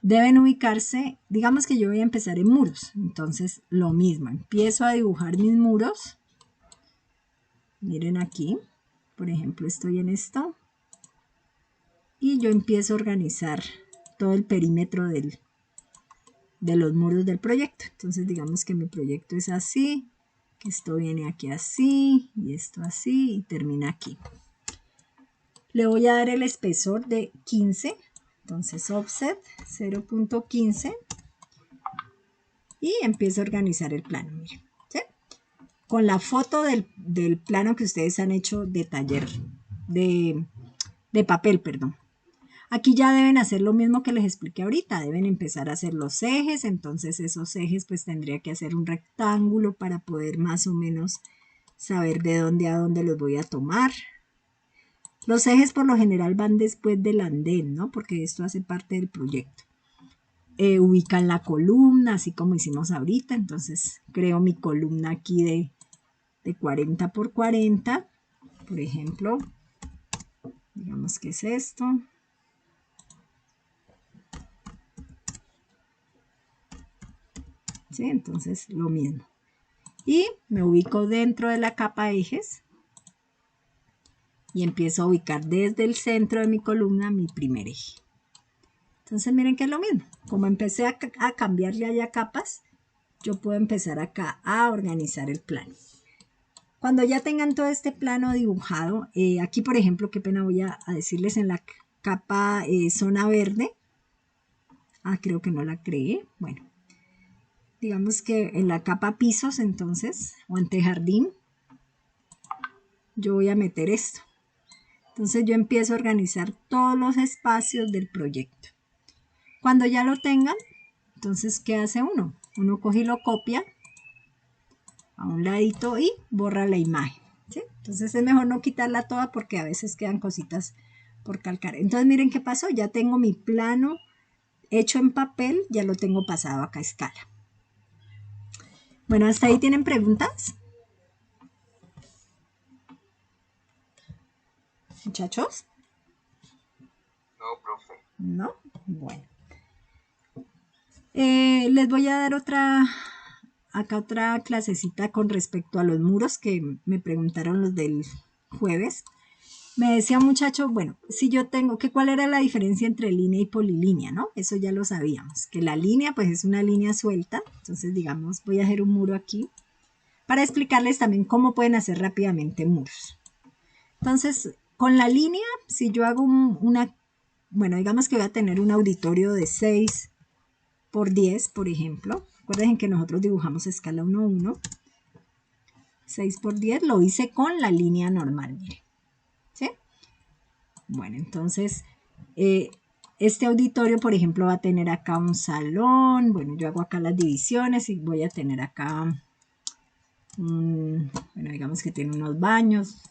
Deben ubicarse, digamos que yo voy a empezar en muros, entonces lo mismo, empiezo a dibujar mis muros. Miren aquí, por ejemplo estoy en esto y yo empiezo a organizar todo el perímetro de los muros del proyecto. Entonces digamos que mi proyecto es así, que esto viene aquí así y esto así y termina aquí. Le voy a dar el espesor de 15. Entonces offset 0.15 y empiezo a organizar el plano, miren, ¿sí? Con la foto del plano que ustedes han hecho de taller, de papel, perdón. Aquí ya deben hacer lo mismo que les expliqué ahorita, deben empezar a hacer los ejes, entonces esos ejes pues tendría que hacer un rectángulo para poder más o menos saber de dónde a dónde los voy a tomar. Los ejes por lo general van después del andén, ¿no? Porque esto hace parte del proyecto. Ubican la columna, así como hicimos ahorita. Entonces creo mi columna aquí de 40 por 40. Por ejemplo, digamos que es esto. ¿Sí? Entonces lo mismo. Y me ubico dentro de la capa ejes. Y empiezo a ubicar desde el centro de mi columna mi primer eje. Entonces miren que es lo mismo. Como empecé a cambiar ya capas, yo puedo empezar acá a organizar el plano. Cuando ya tengan todo este plano dibujado, aquí por ejemplo, qué pena voy a decirles en la capa zona verde. Creo que no la creé. Bueno, digamos que en la capa pisos entonces, o antejardín, yo voy a meter esto. Entonces yo empiezo a organizar todos los espacios del proyecto. Cuando ya lo tengan, entonces ¿qué hace uno? Uno coge y lo copia a un ladito y borra la imagen, ¿sí? Entonces es mejor no quitarla toda porque a veces quedan cositas por calcar. Entonces miren qué pasó, ya tengo mi plano hecho en papel, ya lo tengo pasado acá a escala. Bueno, ¿hasta ahí tienen preguntas? ¿Muchachos? No, profe. ¿No? Bueno. Les voy a dar otra clasecita con respecto a los muros que me preguntaron los del jueves. Me decía un muchacho, bueno, si yo tengo, que cuál era la diferencia entre línea y polilínea, ¿no? Eso ya lo sabíamos, que la línea pues es una línea suelta. Entonces digamos, voy a hacer un muro aquí para explicarles también cómo pueden hacer rápidamente muros. Entonces, con la línea, si yo hago bueno, digamos que voy a tener un auditorio de 6 por 10, por ejemplo. Recuerden que nosotros dibujamos escala 1:1. 6 por 10 lo hice con la línea normal, miren. ¿Sí? Bueno, entonces, este auditorio, por ejemplo, va a tener acá un salón. Bueno, yo hago acá las divisiones y voy a tener acá, bueno, digamos que tiene unos baños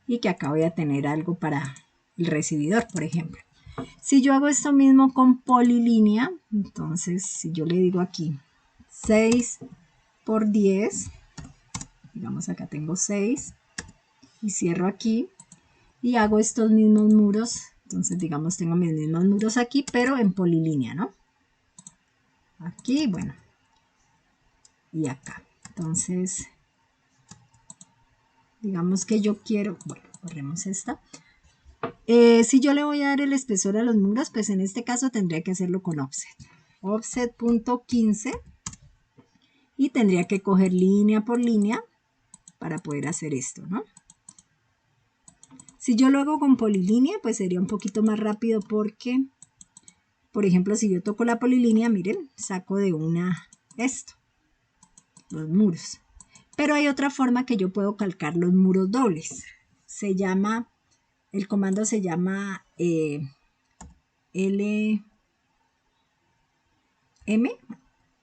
y que acá voy a tener algo para el recibidor, por ejemplo. Si yo hago esto mismo con polilínea, entonces si yo le digo aquí 6 por 10, digamos acá tengo 6 y cierro aquí y hago estos mismos muros. Entonces digamos tengo mis mismos muros aquí, pero en polilínea, ¿no? Aquí, bueno, y acá. Entonces digamos que yo quiero, bueno, borremos esta. Si yo le voy a dar el espesor a los muros, pues en este caso tendría que hacerlo con offset. Offset.15 y tendría que coger línea por línea para poder hacer esto, ¿no? Si yo lo hago con polilínea, pues sería un poquito más rápido porque, por ejemplo, si yo toco la polilínea, miren, saco de una esto, los muros. Pero hay otra forma que yo puedo calcar los muros dobles. Se llama, el comando se llama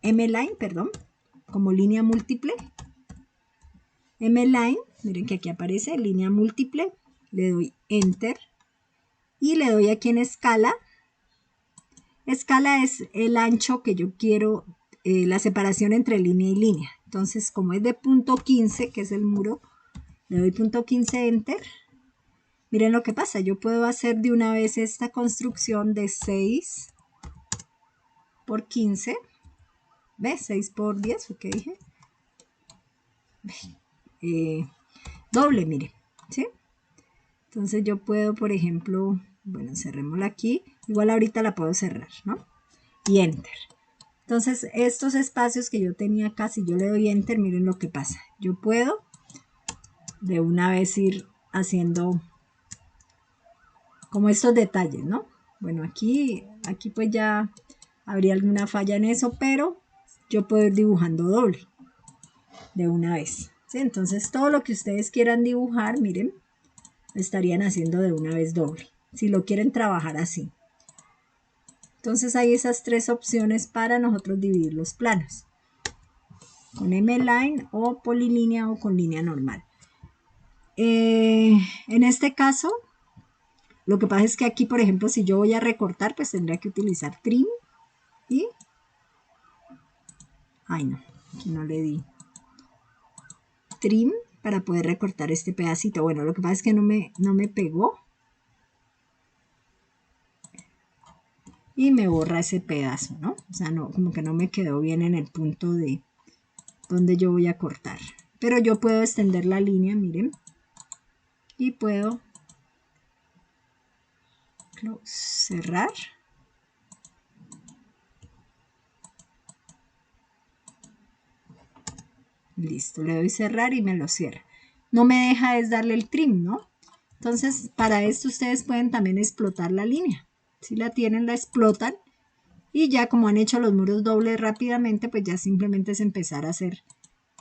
mline, perdón, como línea múltiple. mline, miren que aquí aparece línea múltiple, le doy enter y le doy aquí en escala. Escala es el ancho que yo quiero, la separación entre línea y línea. Entonces, como es de punto 15, que es el muro, le doy punto 15 enter. Miren lo que pasa, yo puedo hacer de una vez esta construcción de 6 por 15. ¿Ves? 6 por 10, ¿o qué dije? Doble, mire, ¿sí? Entonces yo puedo, por ejemplo, bueno, cerrémosla aquí. Igual ahorita la puedo cerrar, ¿no? Y enter. Entonces estos espacios que yo tenía acá, si yo le doy enter, miren lo que pasa. Yo puedo de una vez ir haciendo como estos detalles, ¿no? Bueno, aquí pues ya habría alguna falla en eso, pero yo puedo ir dibujando doble de una vez, ¿sí? Entonces todo lo que ustedes quieran dibujar, miren, lo estarían haciendo de una vez doble, si lo quieren trabajar así. Entonces hay esas tres opciones para nosotros dividir los planos, con mline o polilínea o con línea normal. En este caso, lo que pasa es que aquí, por ejemplo, si yo voy a recortar, pues tendría que utilizar trim y... Ay, no, aquí no le di trim para poder recortar este pedacito. Bueno, lo que pasa es que no me pegó y me borra ese pedazo, ¿no? O sea, no, como que no me quedó bien en el punto de donde yo voy a cortar. Pero yo puedo extender la línea, miren, y puedo cerrar. Listo, le doy cerrar y me lo cierra. No me deja es darle el trim, ¿no? Entonces, para esto ustedes pueden también explotar la línea. Si la tienen, la explotan. Y ya como han hecho los muros dobles rápidamente, pues ya simplemente es empezar a hacer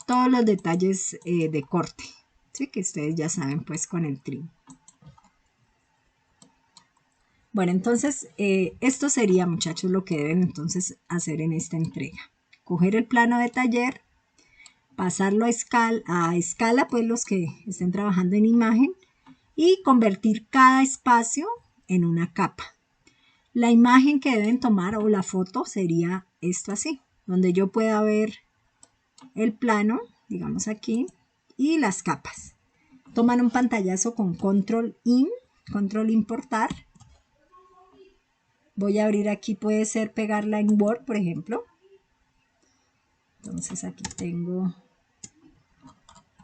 todos los detalles de corte. ¿Sí? Que ustedes ya saben pues con el trim. Bueno, entonces esto sería, muchachos, lo que deben entonces hacer en esta entrega. Coger el plano de taller, pasarlo a escala, pues los que estén trabajando en imagen, y convertir cada espacio en una capa. La imagen que deben tomar o la foto sería esto así, donde yo pueda ver el plano, digamos aquí, y las capas. Toman un pantallazo con control importar. Voy a abrir aquí, puede ser pegarla en Word, por ejemplo. Entonces aquí tengo,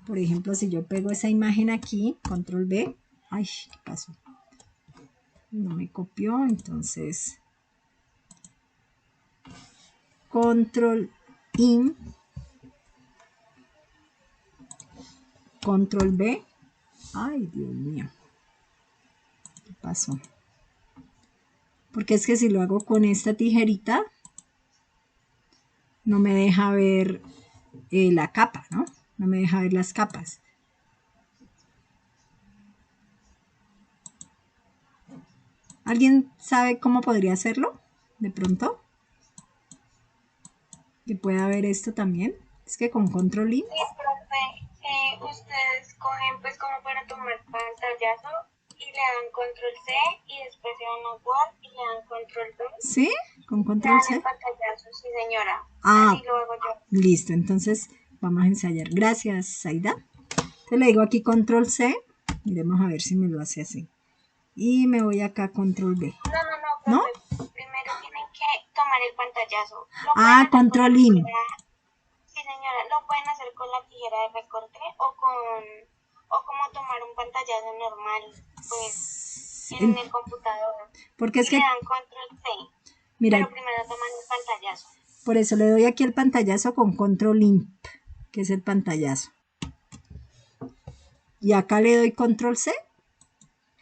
por ejemplo, si yo pego esa imagen aquí, control V. Ay, ¿qué pasó? No me copió, entonces control control V. Ay, Dios mío, ¿qué pasó? Porque es que si lo hago con esta tijerita no me deja ver la capa, ¿no? No me deja ver las capas. ¿Alguien sabe cómo podría hacerlo? De pronto. Que pueda ver esto también. Es que con control I. Sí, profe, ustedes cogen pues como para tomar pantallazo y le dan control C y después se van a Word y le dan control V. ¿Sí? Con Le control dan C. el pantallazo, sí señora. Ah, así lo hago yo. Listo, entonces vamos a ensayar. Gracias, Zaida. Entonces le digo aquí control C. Miremos a ver si me lo hace así. Y me voy acá a control B. No, profe. Primero tienen que tomar el pantallazo. Control IN. Sí, señora, lo pueden hacer con la tijera de recorte o como tomar un pantallazo normal, pues, en el computador. Porque es y que, le dan control C. mira, Pero primero toman el pantallazo. por eso le doy aquí el pantallazo con control INP, que es el pantallazo. Y acá le doy control C. Sí,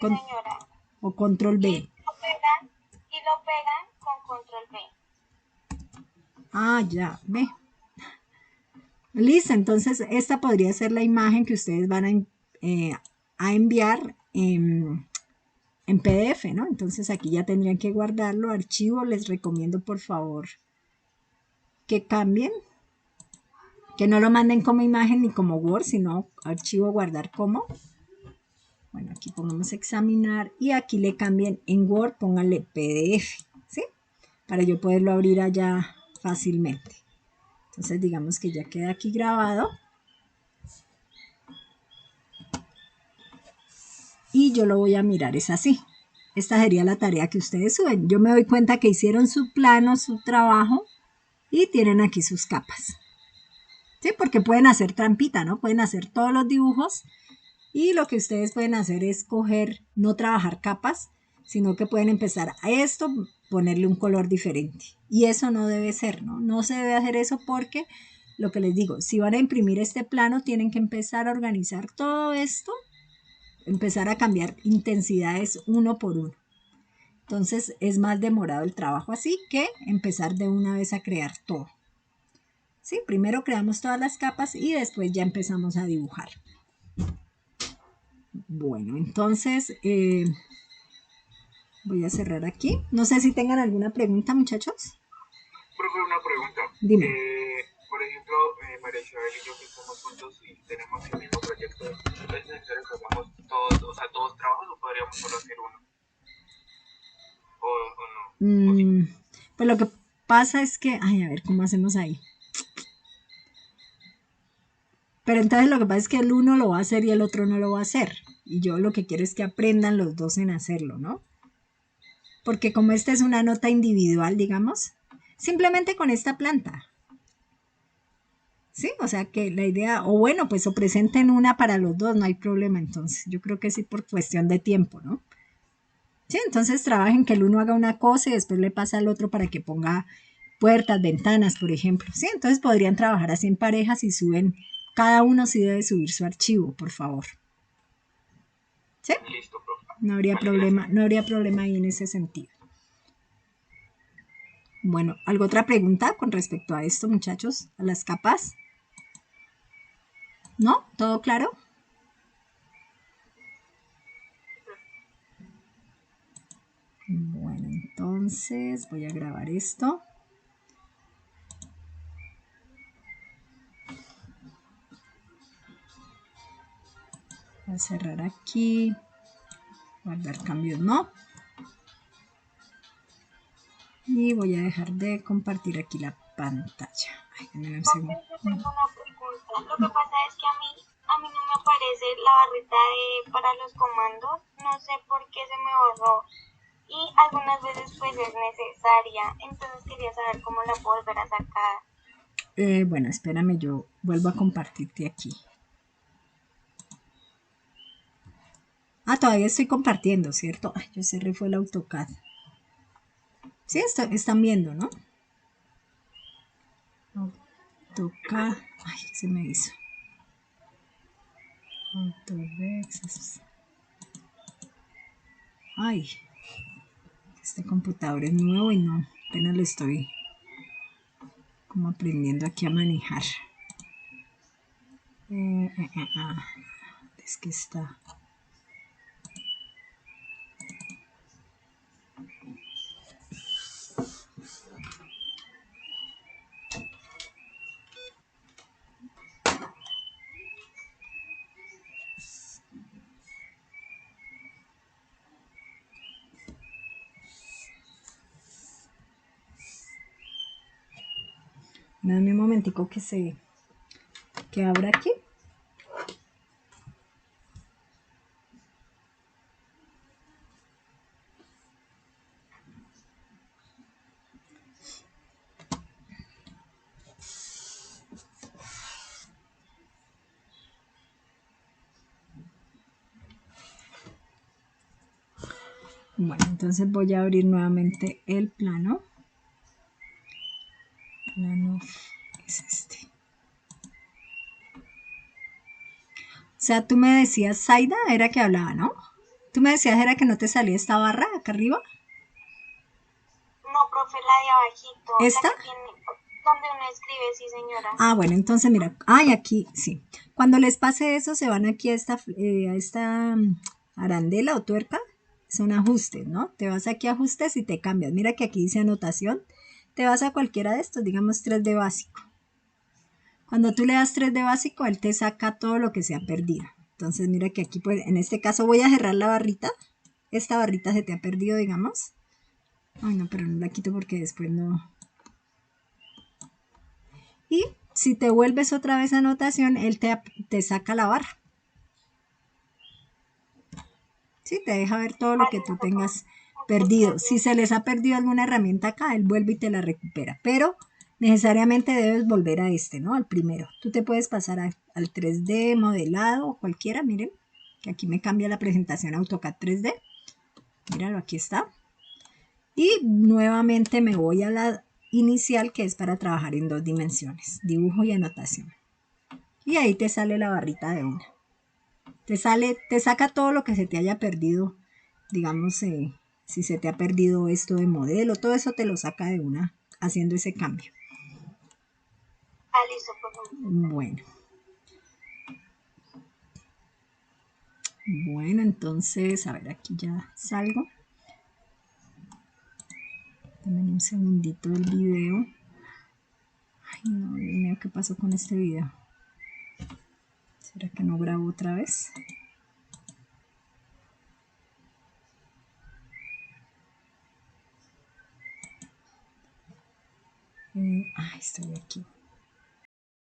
señora. O control B. Y lo pegan con control B. Ya, ve. Listo, entonces esta podría ser la imagen que ustedes van a enviar en PDF, ¿no? Entonces aquí ya tendrían que guardarlo. Archivo, les recomiendo por favor que cambien, que no lo manden como imagen ni como Word, sino archivo guardar como. Bueno, aquí pongamos examinar y aquí le cambien en Word, pónganle PDF, ¿sí? Para yo poderlo abrir allá fácilmente. Entonces digamos que ya queda aquí grabado. Y yo lo voy a mirar, es así. Esta sería la tarea que ustedes suben. Yo me doy cuenta que hicieron su plano, su trabajo y tienen aquí sus capas. ¿Sí? Porque pueden hacer trampita, ¿no? Pueden hacer todos los dibujos y lo que ustedes pueden hacer es coger, no trabajar capas, sino que pueden empezar a esto, ponerle un color diferente. Y eso no debe ser, ¿no? No se debe hacer eso porque, lo que les digo, si van a imprimir este plano, tienen que empezar a organizar todo esto, empezar a cambiar intensidades uno por uno. Entonces es más demorado el trabajo así que empezar de una vez a crear todo. ¿Sí? Primero creamos todas las capas y después ya empezamos a dibujar. Bueno, entonces voy a cerrar aquí. No sé si tengan alguna pregunta, muchachos. Profe, una pregunta. Dime. Por ejemplo, María Isabel y yo que estamos juntos y tenemos el mismo proyecto, ¿es necesario que hagamos todos trabajos o podríamos solo hacer uno? ¿O no? ¿O sí? Pues lo que pasa es que, a ver, ¿cómo hacemos ahí? Pero entonces lo que pasa es que el uno lo va a hacer y el otro no lo va a hacer. Y yo lo que quiero es que aprendan los dos en hacerlo, ¿no? Porque como esta es una nota individual, digamos, simplemente con esta planta. Sí, o sea que la idea, o bueno, pues o presenten una para los dos, no hay problema entonces. Yo creo que sí por cuestión de tiempo, ¿no? Sí, entonces trabajen que el uno haga una cosa y después le pasa al otro para que ponga puertas, ventanas, por ejemplo. Sí, entonces podrían trabajar así en parejas y suben, cada uno sí debe subir su archivo, por favor. ¿Sí? Listo, profe. No habría Vale, problema, gracias. no habría problema ahí en ese sentido. Bueno, ¿alguna otra pregunta con respecto a esto, muchachos? ¿A las capas? ¿No? ¿Todo claro? Bueno, entonces voy a grabar esto. Voy a cerrar aquí. Guardar cambios, ¿no? Y voy a dejar de compartir aquí la pantalla. Ay, denme un segundo. Yo tengo una pregunta. Lo que pasa es que a mí no me aparece la barrita para los comandos. No sé por qué se me borró. Y algunas veces pues es necesaria. Entonces quería saber cómo la puedo volver a sacar. Bueno, espérame, yo vuelvo a compartirte aquí. Todavía estoy compartiendo, ¿cierto? Yo cerré fue el AutoCAD. Sí, están viendo, ¿no? AutoCAD. Ay, ¿qué se me hizo? AutoVex. Ay, este computador es nuevo y no, apenas lo estoy como aprendiendo aquí a manejar. Es que está. Dame un momentico que abra aquí. Bueno, entonces voy a abrir nuevamente el plano. Plano es este. O sea, tú me decías, Zaida, era que hablaba, ¿no? Tú me decías, era que no te salía esta barra acá arriba. No, profe, la de abajito. ¿Esta? La que tiene, donde uno escribe, sí, señora. Ah, bueno, entonces mira, ay, aquí, sí. Cuando les pase eso, se van aquí a esta arandela o tuerca, son ajustes, ¿no? Te vas aquí a ajustes y te cambias. Mira que aquí dice anotación. Te vas a cualquiera de estos, digamos 3 de básico. Cuando tú le das 3 de básico, él te saca todo lo que se ha perdido. Entonces mira que aquí, pues, en este caso voy a cerrar la barrita. Esta barrita se te ha perdido, digamos. Ay, no, pero no la quito porque después no. Y si te vuelves otra vez a anotación, él te saca la barra. Sí, te deja ver todo lo que tú tengas perdido. Si se les ha perdido alguna herramienta acá, él vuelve y te la recupera. Pero necesariamente debes volver a este, ¿no? Al primero. Tú te puedes pasar al 3D, modelado o cualquiera, miren. Que aquí me cambia la presentación AutoCAD 3D. Míralo, aquí está. Y nuevamente me voy a la inicial, que es para trabajar en 2 dimensiones. Dibujo y anotación. Y ahí te sale la barrita de una. Te saca todo lo que se te haya perdido, digamos, si se te ha perdido esto de modelo, todo eso te lo saca de una haciendo ese cambio. Ah, listo, profe. Bueno, entonces, a ver, aquí ya salgo. Dame un segundito del video. Ay, no, Dios mío, ¿qué pasó con este video? ¿Será que no grabo otra vez? Estoy aquí.